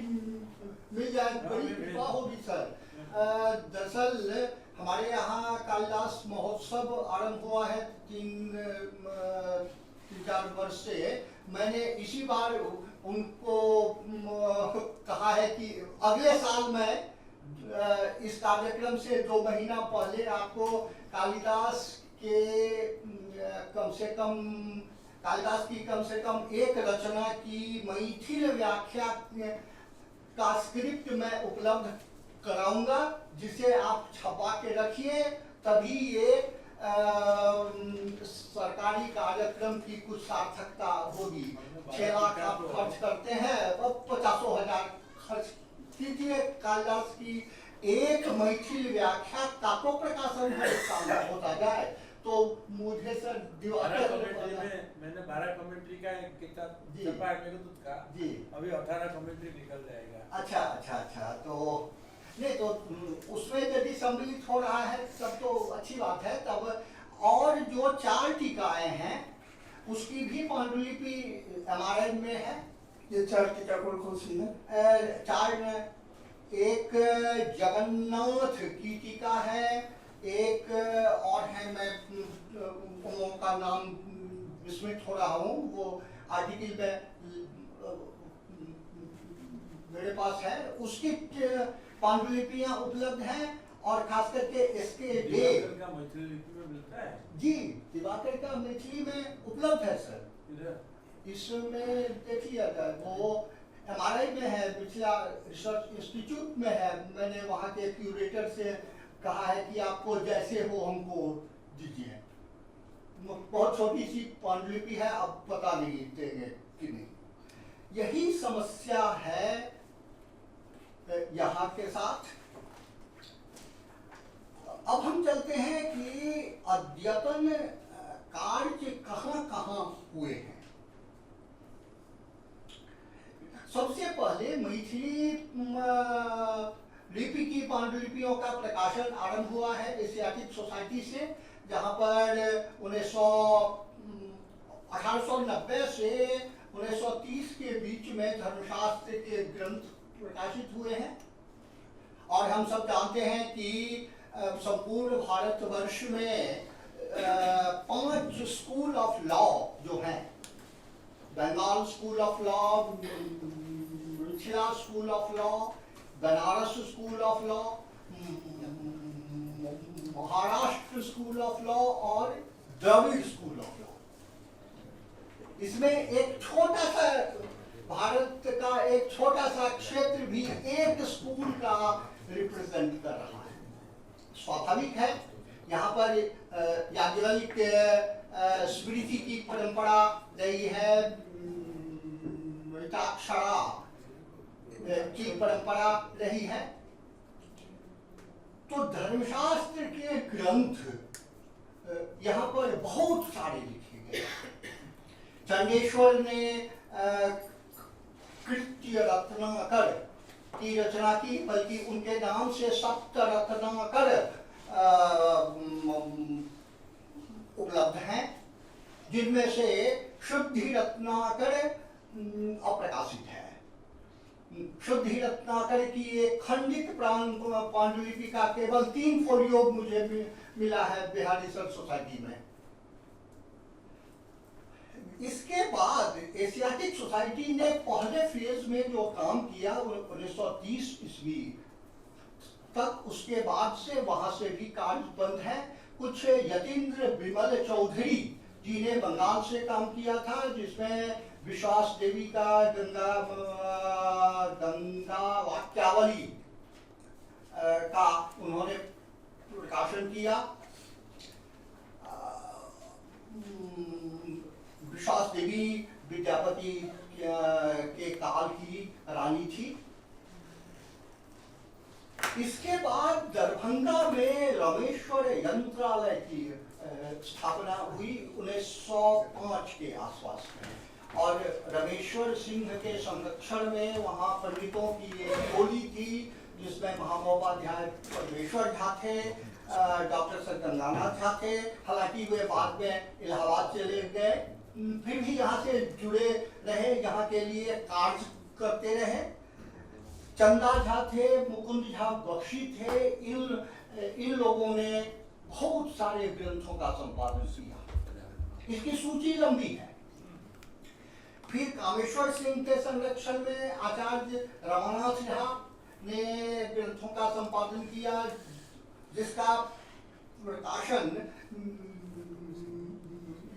मिल जाए बड़ी कृपा होगी सर। दरअसल हमारे यहाँ कालिदास महोत्सव आरंभ हुआ है 3-4 वर्ष से। मैंने इसी बार उनको कहा है कि अगले साल मैं इस कार्यक्रम से 2 महीना पहले आपको कालिदास के कालिदास की कम से कम एक रचना की मैथिल व्याख्या का स्क्रिप्ट मैं उपलब्ध कराऊंगा, जिसे आप छपा के रखिए, तभी ये सरकारी कार्यक्रम की कुछ सार्थकता होगी। 6 लाख आप खर्च करते हैं, अब 50,000 खर्च कीजिए कालिदास की एक मैथिल व्याख्या का तो प्रकाशन हर साल होता जाए। तो मुझे सर मैंने 12 कमेंट्री का एक किताब छपा है मेघदूत का जी, अभी 18 कमेंट्री निकल जाएगा। अच्छा, तो नहीं तो उसमें यदि सम्मिलित हो रहा है तब तो अच्छी बात है। तब और जो 4 टीकाएं हैं उसकी भी पांडुलिपि MRN में है। ये 4 टीका कौन सी है? 4 एक जगन्नाथ की टीका है, एक और है, मैं उनका नाम विस्मृत हो रहा हूँ, वो आर्टिकल में मेरे पास है, उसकी पांडुलिपियां उपलब्ध हैं। और खास करके इसके दिवाकर का मैथिली लिपि में मिलता है जी, दिवाकर का मैथिली में उपलब्ध है सर। इसमें देखिएगा वो MRI में है, मिथिला रिसर्च इंस्टीट्यूट में है। मैंने वहाँ के क्यूरेटर से कहा है कि आपको जैसे हो हमको दीजिए। बहुत छोटी सी पांडुलिपि है, अब पता नहीं देंगे कि नहीं। यही समस्या है यहाँ के साथ। अब हम चलते हैं कि अद्यतन कार्य कहाँ हुए हैं। सबसे पहले मैथिली लिपि की पांडुलिपियों का प्रकाशन आरंभ हुआ है एशियाटिक सोसाइटी से, जहां पर 1890 से 1930 के बीच में धर्मशास्त्र के ग्रंथ प्रकाशित हुए हैं। और हम सब जानते हैं कि संपूर्ण भारतवर्ष में 5 स्कूल ऑफ लॉ जो हैं, Bengal school of law, Mithila school of law, Banaras school of law, Maharashtra school of law और द्रविड़ स्कूल ऑफ लॉ। इसमें एक छोटा सा भारत का एक छोटा सा क्षेत्र भी एक स्कूल का रिप्रेजेंट कर रहा है। स्वाभाविक है, यहाँ पर याज्ञवल्क्य स्मृति की परंपरा रही है, मृताक्षरा की परंपरा रही है। तो धर्मशास्त्र के ग्रंथ यहाँ पर बहुत सारे लिखे गए। चंडेश्वर ने कृत्य रत्नाकर की रचना की, बल्कि उनके नाम से सप्त रत्नाकर उपलब्ध हैं, जिनमें से शुद्धि रत्नाकर अप्रकाशित है। शुद्धि रत्नाकर की एक खंडित पांडुलिपि का केवल 3 फोलियो मुझे मिला है बिहार रिसर्च सोसाइटी में। इसके बाद एशियाटिक सोसाइटी ने पहले फेज में जो काम किया 1930 ईस्वी तक, उसके बाद से वहां से भी कार्य बंद है। कुछ यतीन्द्र विमल चौधरी जी ने बंगाल से काम किया था, जिसमें विश्वास देवी का गंगा वाक्यावली का उन्होंने प्रकाशन किया। विश्वास देवी विद्यापति के काल की रानी थी। इसके बाद दरभंगा में रामेश्वर यंत्रालय की स्थापना हुई 1905 के आसपास में, और रामेश्वर सिंह के संरक्षण में वहाँ पंडितों की एक टोली थी, जिसमें महामहोपाध्याय परमेश्वर झा थे, डॉक्टर सत्यनारायण झा थे। हालांकि वे बाद में इलाहाबाद चले गए, फिर भी यहाँ से जुड़े रहे, यहाँ के लिए कार्य करते रहे। चंदा झा थे, मुकुंद झा बख्शी थे, इन लोगों ने बहुत सारे ग्रंथों का संपादन किया। इसकी सूची लंबी है। फिर कामेश्वर सिंह के संरक्षण में आचार्य रमानाथ झा ने ग्रंथों का संपादन किया, जिसका प्रकाशन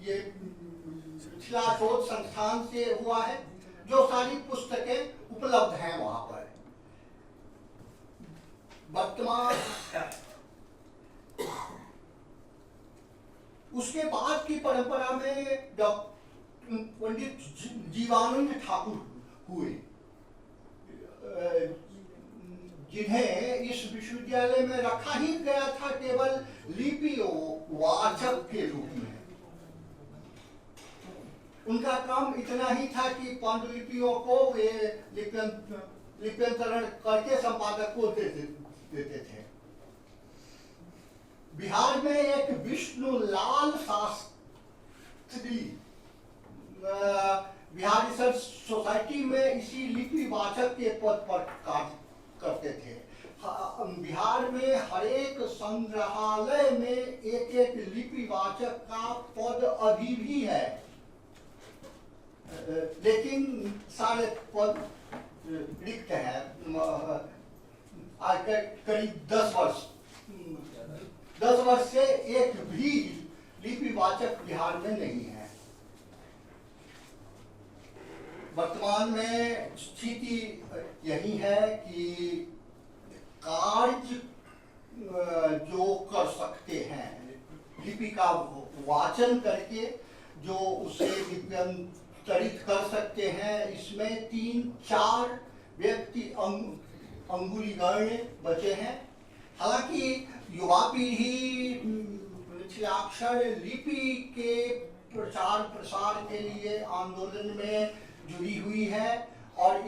ये मिथिला शोध संस्थान से हुआ है, जो सारी पुस्तकें उपलब्ध हैं वहां पर। वर्तमान उसके बाद की परंपरा में पंडित जीवानंद ठाकुर हुए, जिन्हें इस विश्वविद्यालय में रखा ही गया था केवल लिपिवाचक के रूप में। उनका काम इतना ही था कि पांडुलिपियों को वे लिप्यंतरण करके संपादक को देते थे। बिहार में एक विष्णुलाल शास्त्री बिहार रिसर्च सोसाइटी में इसी लिपिवाचक के पद पर कार्य करते थे। बिहार में हर एक संग्रहालय में एक एक लिपिवाचक का पद अभी भी है, लेकिन सारे पद रिक्त है। आज करीब 10 वर्ष से एक भी लिपिवाचक बिहार में नहीं है। वर्तमान में स्थिति यही है कि कार्य जो कर सकते हैं लिपि का वाचन करके, जो उसे लिप्यंतरित कर सकते हैं, इसमें 3-4 व्यक्ति अंगुलीगण्य बचे हैं। हालांकि युवा पीढ़ी मिथिलाक्षर लिपि के प्रचार प्रसार के लिए आंदोलन में जुड़ी हुई है, और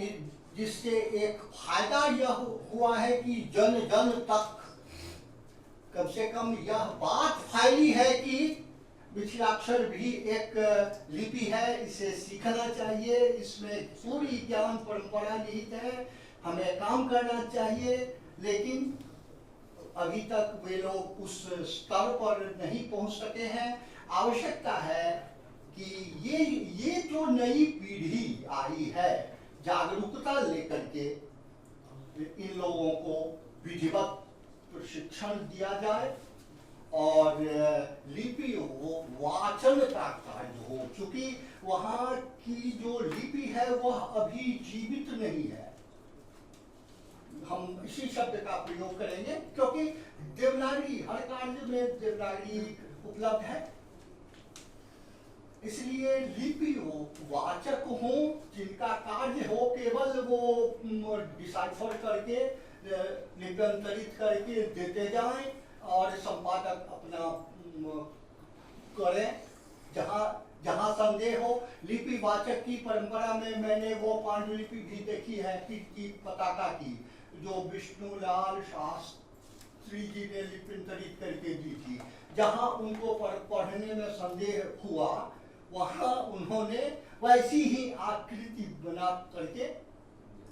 जिससे एक फायदा यह हुआ है कि जन जन तक कम से कम यह बात फैली है कि मिथिलाक्षर भी एक लिपि है, इसे सीखना चाहिए, इसमें पूरी ज्ञान परंपरा निहित है, हमें काम करना चाहिए। लेकिन अभी तक वे लोग उस स्तर पर नहीं पहुंच सके हैं। आवश्यकता है कि ये जो नई पीढ़ी आई है, जागरूकता लेकर के इन लोगों को विधिवत प्रशिक्षण दिया जाए और लिपि हो, वाचन का कार्य हो। चूंकि वहाँ की जो लिपि है वह अभी जीवित नहीं है, हम इसी शब्द का प्रयोग करेंगे, क्योंकि देवनागरी हर कार्य में देवनागरी उपलब्ध है। इसलिए लिपि हो, वाचक हो, जिनका कार्य हो केवल वो डिसाइफर करके लिप्यंतरित करके देते जाएं और संपादक अपना करें। जहाँ संदेह हो, लिपि वाचक की परंपरा में मैंने वो पांडुलिपि भी देखी है की पताका की, जो विष्णुलाल शास्त्री जी ने लिप्यंतरित करके दी थी। जहाँ उनको पढ़ने में संदेह हुआ, वहाँ उन्होंने वैसी ही आकृति बना करके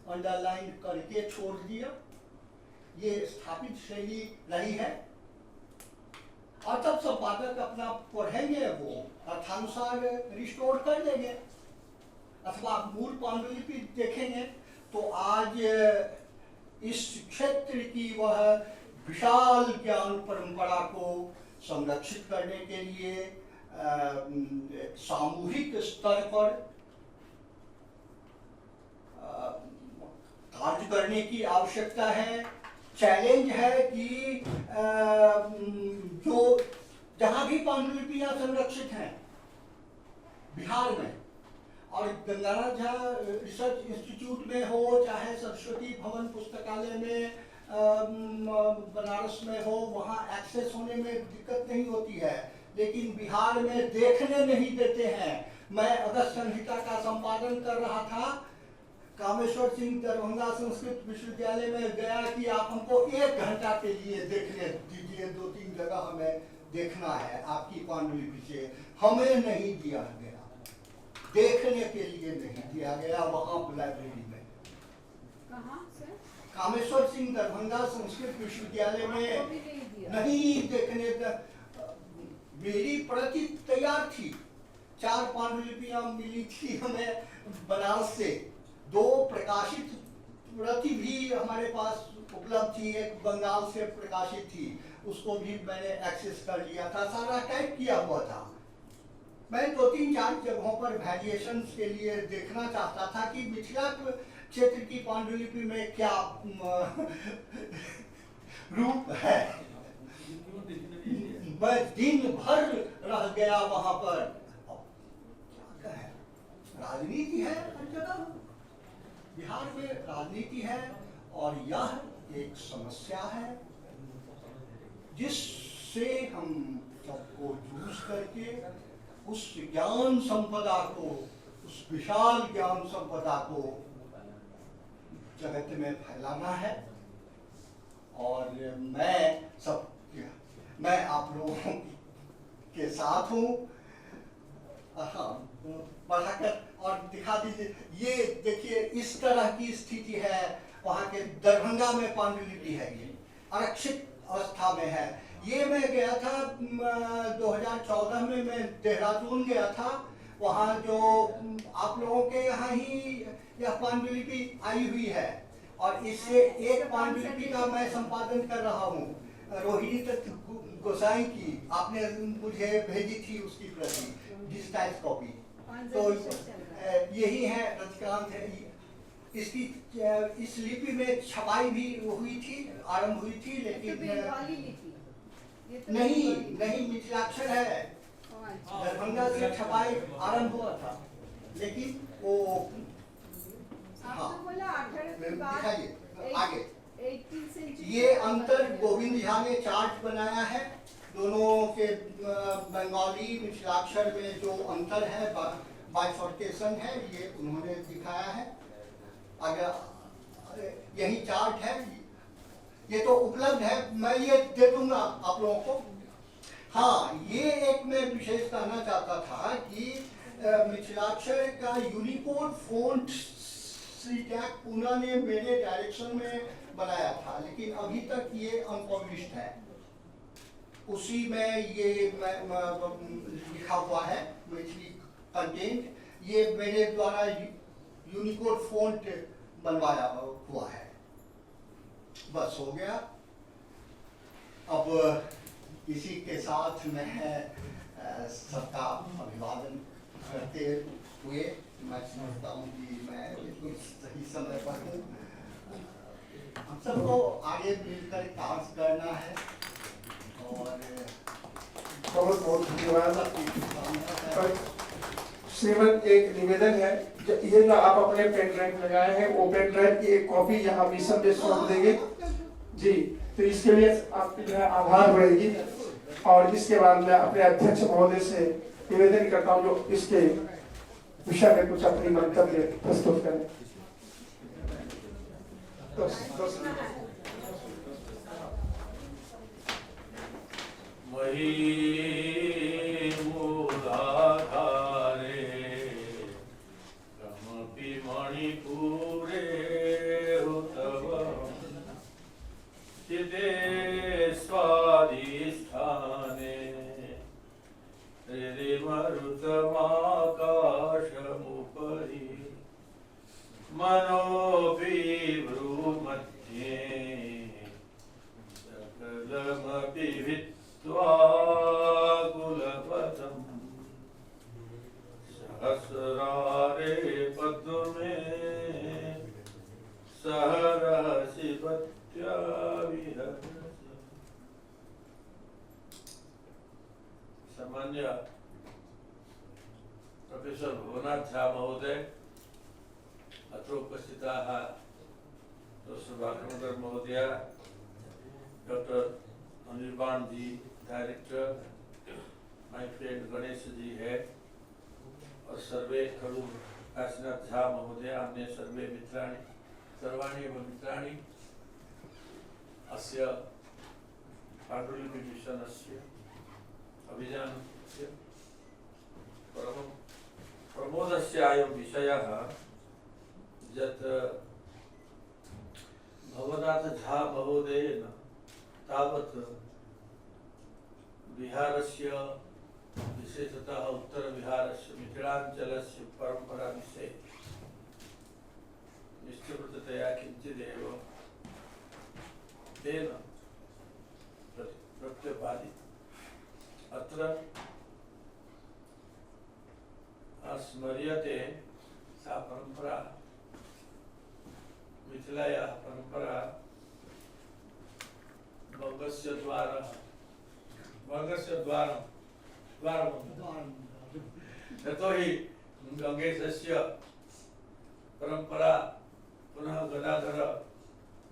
अंडरलाइन करके छोड़ दिया। ये स्थापित शैली रही है, और तब संपादक अपना पढ़ेंगे, वो अर्थानुसार रिस्टोर कर लेंगे, अथवा मूल पांडुलिपि देखेंगे तो आज इस क्षेत्र की वह विशाल ज्ञान परंपरा को संरक्षित करने के लिए सामूहिक स्तर पर कार्य करने की आवश्यकता है। चैलेंज है कि जो जहाँ भी पांडुलिपियाँ संरक्षित हैं बिहार में, और गंगानाथ झा रिसर्च इंस्टीट्यूट में हो, चाहे सरस्वती भवन पुस्तकालय में बनारस में हो, वहाँ एक्सेस होने में दिक्कत नहीं होती है, लेकिन बिहार में देखने नहीं देते हैं। मैं अगस्त संहिता का संपादन कर रहा था, कामेश्वर सिंह दरभंगा संस्कृत विश्वविद्यालय में गया कि आप हमको 1 घंटा के लिए देखने दीजिए, 2-3 जगह हमें देखना है आपकी पांडुलिपि से। हमें नहीं दिया गया, देखने के लिए नहीं दिया गया वहाँ लाइब्रेरी में। कहाँ से? कामेश्वर सिंह दरभंगा संस्कृत विश्वविद्यालय में आपको भी नहीं दिया? नहीं देखने मेरी प्रति तैयार थी, 4 पांडुलिपियां मिली थी हमें बनारस से, 2 प्रकाशित प्रति भी हमारे पास उपलब्ध थी, एक बंगाल से प्रकाशित थी, उसको भी मैंने एक्सेस कर लिया था, सारा टाइप किया हुआ था। मैं 2-3-4 जगहों पर वेरिएशंस के लिए देखना चाहता था कि मिथिला क्षेत्र की पांडुलिपि में क्या रूप है। मैं दिन भर रह गया वहां पर। क्या कहें, राजनीति है हर जगह, बिहार में राजनीति है और यह एक समस्या है जिससे हम सबको जूझ करके उस ज्ञान संपदा को, उस विशाल ज्ञान संपदा को जगत में फैलाना है। और मैं आप लोगों के साथ हूँ। हाँ, बढ़ाकर और दिखा दीजिए, ये देखिए इस तरह की स्थिति है वहाँ के दरभंगा में पांडुलिपि है, ये आरक्षित अवस्था में है। ये मैं गया था 2014 में, मैं देहरादून गया था, वहाँ जो आप लोगों के यहाँ ही यह पांडुलिपि आई हुई है और इससे एक पांडुलिपि का मैं संपादन कर रहा हूँ, रोहिणी दत्त गोसाई की, आपने मुझे भेजी थी उसकी प्रति, डिजिटाइज कॉपी। तो यही है, रजकांत है इसकी। इस लिपि में छपाई भी हुई थी, आरंभ हुई थी, लेकिन नहीं मिथिलाक्षर है, दरभंगा से छपाई आरंभ हुआ था, लेकिन वो हाँ दिखाइए आगे। ये अंतर गोविंद झा ने चार्ट बनाया है, दोनों के बंगाली मिथिलाक्षर में जो अंतर है, बाइफर्केशन है, ये उन्होंने दिखाया है। अगर यही चार्ट है, ये तो उपलब्ध है, मैं ये दे दूंगा आप लोगों को। हाँ, ये एक मैं विशेष कहना चाहता था कि मिथिलाक्षर का Unicode font Shri Jack Poona ने मेरे डायरेक्शन में बनाया था, लेकिन अभी तक ये अनपब्लिश्ड है। उसी में ये लिखा हुआ है मैथिली कंटेंट, ये मेरे द्वारा यूनिकोड फोंट बनवाया हुआ है। बस हो गया। अब इसी के साथ मैं सबका अभिवादन करते हुए मैं समझता हूँ कि मैं बिल्कुल सही समय पर हूँ। हम सबको आगे मिलकर कार्य करना है और बहुत बहुत धन्यवाद। श्रीमन, एक निवेदन है, ये जो आप अपने पेन ड्राइव लगाए हैं, वो पेन ड्राइव की एक कॉपी यहाँ मिशन में सौंप देंगे जी, तो इसके लिए आपकी जो है आभार बढ़ेगी। और इसके बाद मैं अपने अध्यक्ष महोदय से निवेदन करता हूँ जो इसके विषय में कुछ अपनी मंतव्य प्रस्तुत करें। सम्मान्य प्रोफेसर भुवनाथ झा महोदय, अत्र उपस्थिताः भागवतर महोदय, doctor Anirban ji director, my friend Ganesh ji है, और सर्वे खलु काशीनाथ झा महोदय, अन्य सर्वे मित्राणि सर्वाणि एव मित्राणि अस्य पाण्डुलिपि मिशनस्य अभियानस्य परमं प्रमोदस्य अयं विषयः यत् भवनाथ झा महोदयेन तावत् बिहारस्य विशेषतः उत्तरबिहारस्य मिथिलाञ्चलस्य परम्पराविषये निश्चिततया किञ्चिदेव तेन प्रत्यपादितम्। अत्र स्मर्यते सा परम्परा, मिथिलायाः परम्परा वङ्गस्य द्वारम् यतोहि गङ्गेशस्य परम्परा पुनः गदाधर,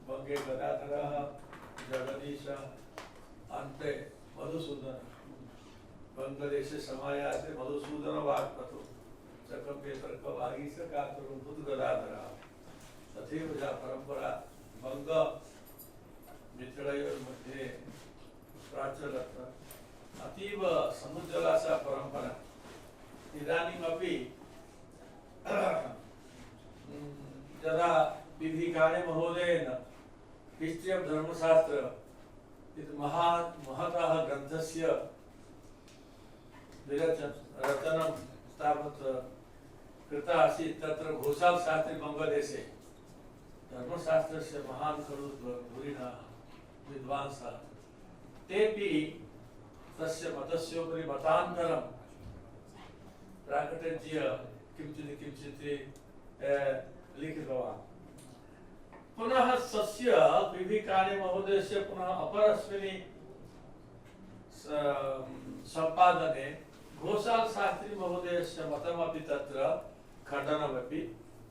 वङ्गे गदाधरः, जगदीशः, अन्ते मधुसूदन, वङ्गदेशे समायाते मधुसूदन वाग्पतो चक्रपेतर्कवागीशकातरो बुद्धगदाधरः। तथैव या परम्परा वङ्ग मिथिलयोर्मध्ये प्राचलत्, अतीव समुज्ज्वला सा परम्परा। इदानीमपि यदा विधिकारे महोदयेन हिस्ट्री ऑफ धर्मशास्त्र इति महतः ग्रन्थस्य रचनं तावत् कृता आसीत्। तत्र घोषाल शास्त्री वङ्गदेशे धर्मशास्त्रस्य महान् खलु धुरिणः विद्वांसः, तेपि तस्य मतस्योपरि मतान्तरं प्राकट्य किञ्चित् लिखितवान्। पुनः तस्य विधिकारे महोदयस्य पुनः अपरस्मिन् सम्पादने घोषाल शास्त्री महोदयस्य मतमपि तत्र खण्डनमपि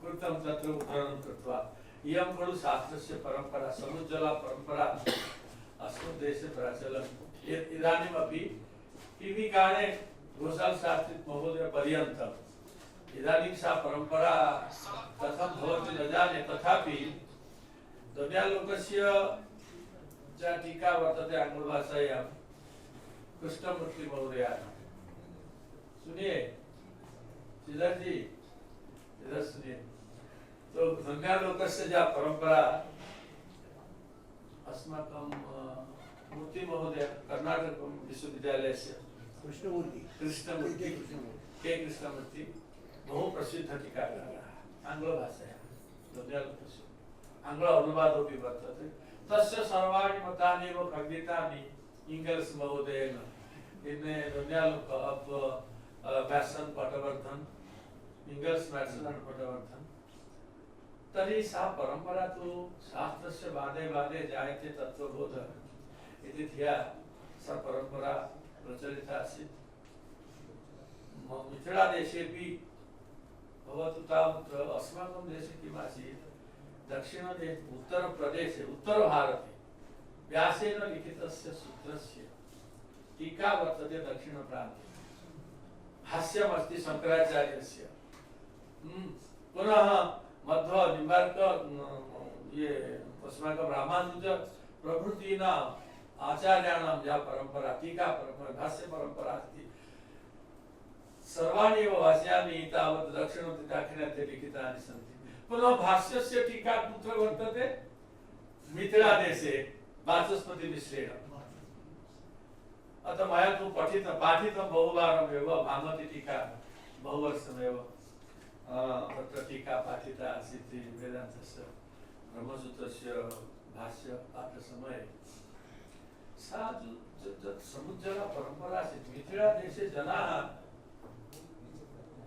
कृतं, तत्र उद्धरणं कृत्वा। इयं खलु शास्त्रस्य परम्परा, समुज्ज्वला परम्परा अस्मत् देशे प्रचलति। इदानीमपि विधिकारे घोषाल शास्त्री महोदय पर्यन्तम् इदानीं सा परम्परा कथं भवति न जाने, तथापि दव्यालोकस्य या टीका वर्तते आङ्ग्लभाषायां कृष्णमूर्ति महोदयाः। सुनिए श्रीधर जी, इधर सुनिए। तो दव्यालोकस्य या परम्परा अस्माकं मूर्ति महोदय कर्नाटक विश्वविद्यालयस्य कृष्णमूर्ति बहु प्रसिद्ध टीकाकारः आङ्ग्लभाषायां दव्यालोकस्य आङ्ग्ल अनुवादोऽपि वर्तते। तस्य सर्वाणि मतानि एव खण्डितानि इंगल्स महोदयेन in Dhvanyaloka of Masson Patwardhan, Ingalls Masson and Patwardhan. तर्हि सा परम्परा तु शास्त्रस्य बाधे बाधे जायते तत्त्वबोधः इति धिया सा परम्परा प्रचलिता आसीत्। मिथिलादेशेपि भवतु तावत् अस्माकं देशे किम् आसीत्, दक्षिणदेशे उत्तरप्रदेशे उत्तरभारते व्यासेन लिखितस्य सूत्रस्य टीका वर्तते दक्षिणप्रान्ते, भाष्यमस्ति शङ्कराचार्यस्य। पुनः मध्व निम्बार्क ये अस्माकं रामानुज प्रभृतीनां आचार्याणां या परम्परा, टीका परम्परा, भाष्य परम्परा अस्ति, सर्वाणि एव भाष्यानि तावत् दक्षिणोत्तर दाक्षिणात्ये लिखितानि सन्ति। पुनः भाष्यस्य टीका कुत्र वर्तते, मिथिलादेशे वाचस्पतिमिश्रेण। अतः मया तु पाठितं बहुवारमेव, भामती टीका बहुवर्षमेव तत्र टीका पाठिता आसीत् वेदान्तस्य ब्रह्मसूत्रस्य भाष्य पाठसमये। सा समुज्ज्वला परम्परा आसीत्। मिथिलादेशे जनाः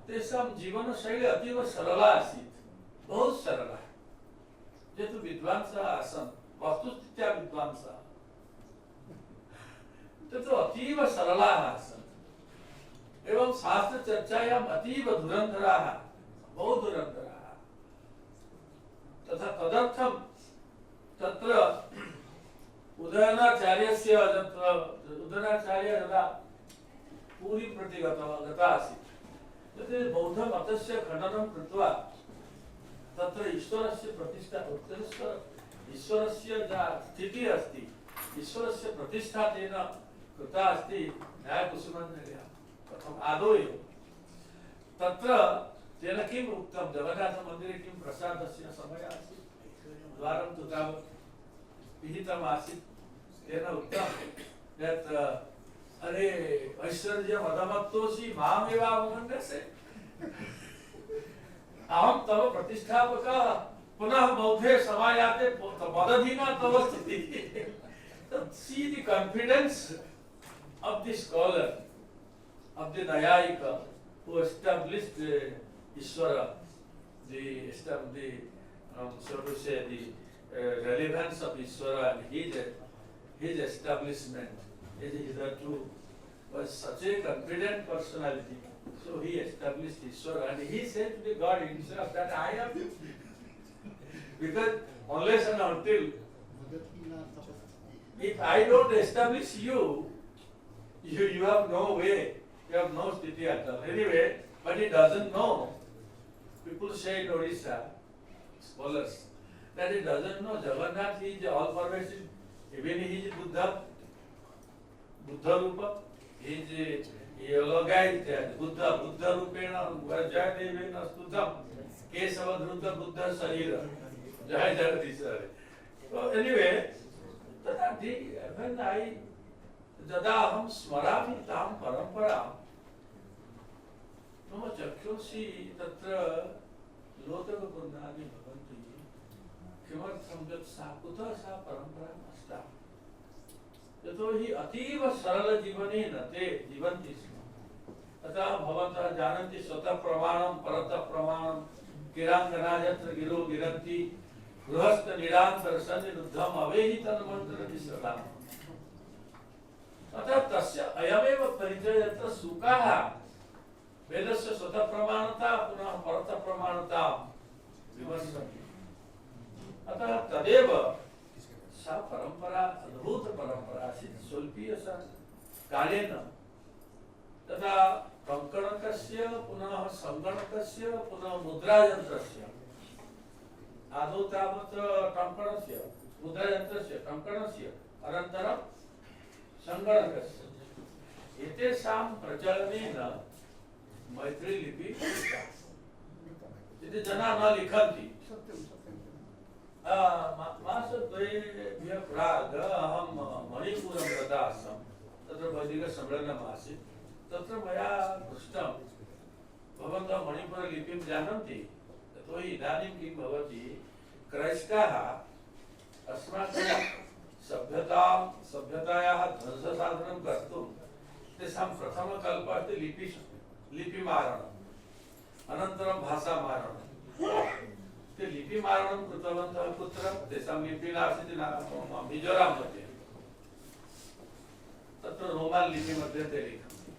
तेषां जीवनशैली अतीव सरला आसीत्, बहुत सरला। जेतु विद्वांसः आसन्, वस्तुस्थित्या विद्वांसः, तत्र अतीव सरलाः आसन् एवं शास्त्रचर्चायाम् अतीव धुरन्धराः, बहु धुरन्धराः। तथा तदर्थं तत्र उदयनाचार्यस्य उदयनाचार्य यदा पूरी प्रति गता आसीत्, तत्र बौद्धमतस्य खण्डनं कृत्वा तत्र ईश्वरस्य प्रतिष्ठा, ईश्वरस्य या स्थितिः अस्ति, ईश्वरस्य प्रतिष्ठा तेन कृता अस्ति न्यायकुसुमाञ्जल्या प्रथम आदौ एव। तत्र तेन किम् उक्तं, जगन्नाथमन्दिरे किं प्रसादस्य समयः आसीत्, द्वारं तु तावत् विहितमासीत् तेन उक्तं यत् अरे ऐश्वर्यमदमत्तोऽसि मामेवावमन्यसे अहं तव प्रतिष्ठापकः पुनः बौद्धे समायाते पदधीना तव स्थितिः. See the confidence of the scholar, of the Nayayika who established Ishvara, the so to say the relevance of Ishvara and his establishment is hitherto was such a confident personality. So he established Ishvara and he said to the God himself that I am because unless and until if I don't establish you have no way, you have no sthiti at all. Anyway, but he doesn't know. People say in Odisha, scholars, that he doesn't know Jagannath is all pervasive. Even he is Buddha Rupa, he is Yologite, Buddha Rupena, Vajradevena Stutam, Kesava Dhruta Buddha Sarira, Jai Jagadishwara. So anyway, when यदा अहं स्मरामि तां परम्परां मम चक्षुषि तत्र लोतकपुर्णानि भवन्ति. किमर्थं यत् सा कुतः सा परम्परा नष्टा? यतोहि अतीव सरलजीवनेन ते जीवन्ति स्म. अतः भवन्तः जानन्ति स्वतः प्रमाणं परतः प्रमाणं किराङ्गना यत्र गिरो गिरन्ति गृहस्थ निरान्तरसन्निरुद्धम् अवेहितन्मन्त्रविश्रताम्. अतः तस्य अयमेव परिचय यत्र सुखाः वेदस्य स्वतः प्रमाणता पुनः परतः प्रमाणता विमर्शन्ति. अतः तदेव सा परम्परा अद्भुत परम्परा आसीत् स्वल्पीय कालेन. तदा टङ्कणकस्य पुनः सङ्गणकस्य पुनः मुद्रायन्त्रस्य आदौ तावत् टङ्कणस्य मुद्रायन्त्रस्य टङ्कणस्य अनन्तरं संगणकस्य एतेषां प्रचलनेन मैत्री लिपि यदि जनाः न लिखन्ति. मासद्वयेभ्यः प्राग् अहं मणिपुरं गता आसम्. तत्र वैदिकसम्मेलनम् आसीत्. तत्र मया पृष्टं भवन्तः मणिपुरलिपिं जानन्ति? यतोहि इदानीं किं भवति क्रैस्ताः अस्माकं सभ्यतायाः ध्वंससाधनं कर्तुं तेषां प्रथमकल्पः अस्ति लिपिमारणम् अनन्तरं भाषामारणम्. ते लिपिमारणं कृतवन्तः कुत्र? तेषां लिपि नासीत् मिजोरां मध्ये. तत्र रोमान् लिपिमध्ये ते लिखन्ति.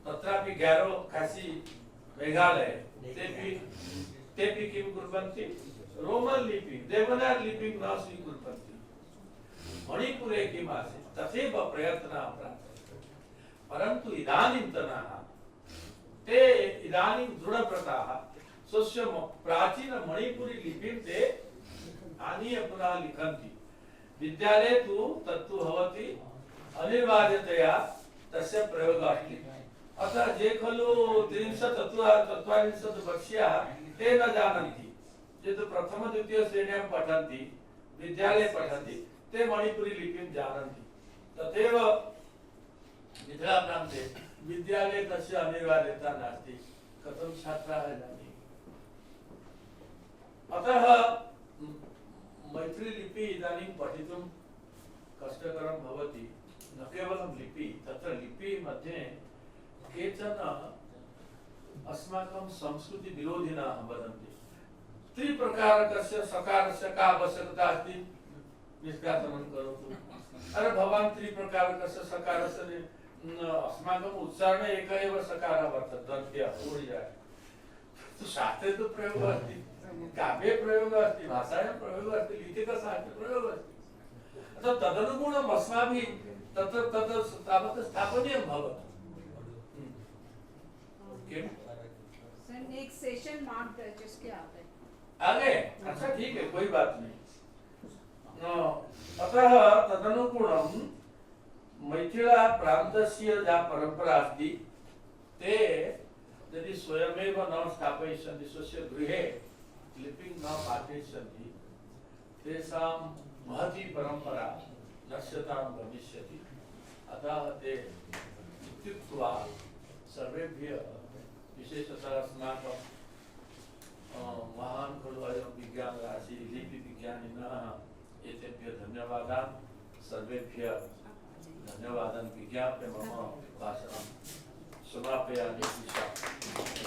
तत्रापि ग्यारो खासी मेघालये तेपि किं कुर्वन्ति? रोमन् लिपि देवनागरी लिपिं न स्वीकुर्वन्ति. मणिपुरे किम् आसीत् तथैव प्रयत्नः प्राप्तः. परन्तु इदानीन्तनाः ते इदानीं दृढव्रताः स्वस्य प्राचीन मणिपुरी लिपिं ते आनीय पुनः लिखन्ति. विद्यालये तु तत्तु भवति अनिवार्यतया तस्य प्रयोगः अस्ति. अतः ये खलु 30-40 वर्षीयाः ते न जानन्ति. ये तो प्रथम द्वितीय श्रेण्यां पठन्ति विद्यालये पठन्ति ते मणिपुरी लिपिं जानन्ति. तथैव मिथिलाप्रान्ते विद्यालये तस्य अनिवार्यता नास्ति. कथं छात्राः जानीयुः? अतः मैत्री लिपि इदानीं पठितुं कष्टकरं भवति. न केवलं लिपि, तत्र लिपि मध्ये केचन अस्माकं संस्कृति विरोधिनः वदन्ति त्रिप्रकारकस्य सकारस्य का आवश्यकता अस्ति निष्कासनं करोतु. अरे भवान् त्रिप्रकारकस्य सकारस्य अस्माकम् उच्चारणे एक एव सकारः वर्तते दन्त्य ओडिया. तो शास्त्रे तु प्रयोगः अस्ति, काव्ये प्रयोगः अस्ति, भाषायां प्रयोगः अस्ति, लिखितसाहित्ये प्रयोगः अस्ति. अतः तदनुगुणम् अस्माभिः तत्र तावत् स्थापनीयं भवति. एक सेशन मार्क जिसके आगे अच्छा ठीक है, कोई बात नहीं. अतः तदनुगुणं मैथिला प्रान्तस्य या परम्परा अस्ति ते यदि स्वयमेव न स्थापयिष्यन्ति, स्वस्य गृहे लिपिं न पाठयिष्यन्ति, तेषां महती परंपरा नश्यतां भविष्यति अतः ते उक्त्वा सर्वेभ्यः विशेषतः अस्माकं महान् खलु अयं विज्ञानराशि लिपि विज्ञानिनः एतेभ्यः धन्यवादान् सर्वेभ्यः धन्यवादान् विज्ञाप्य मम भाषणं समापयामि।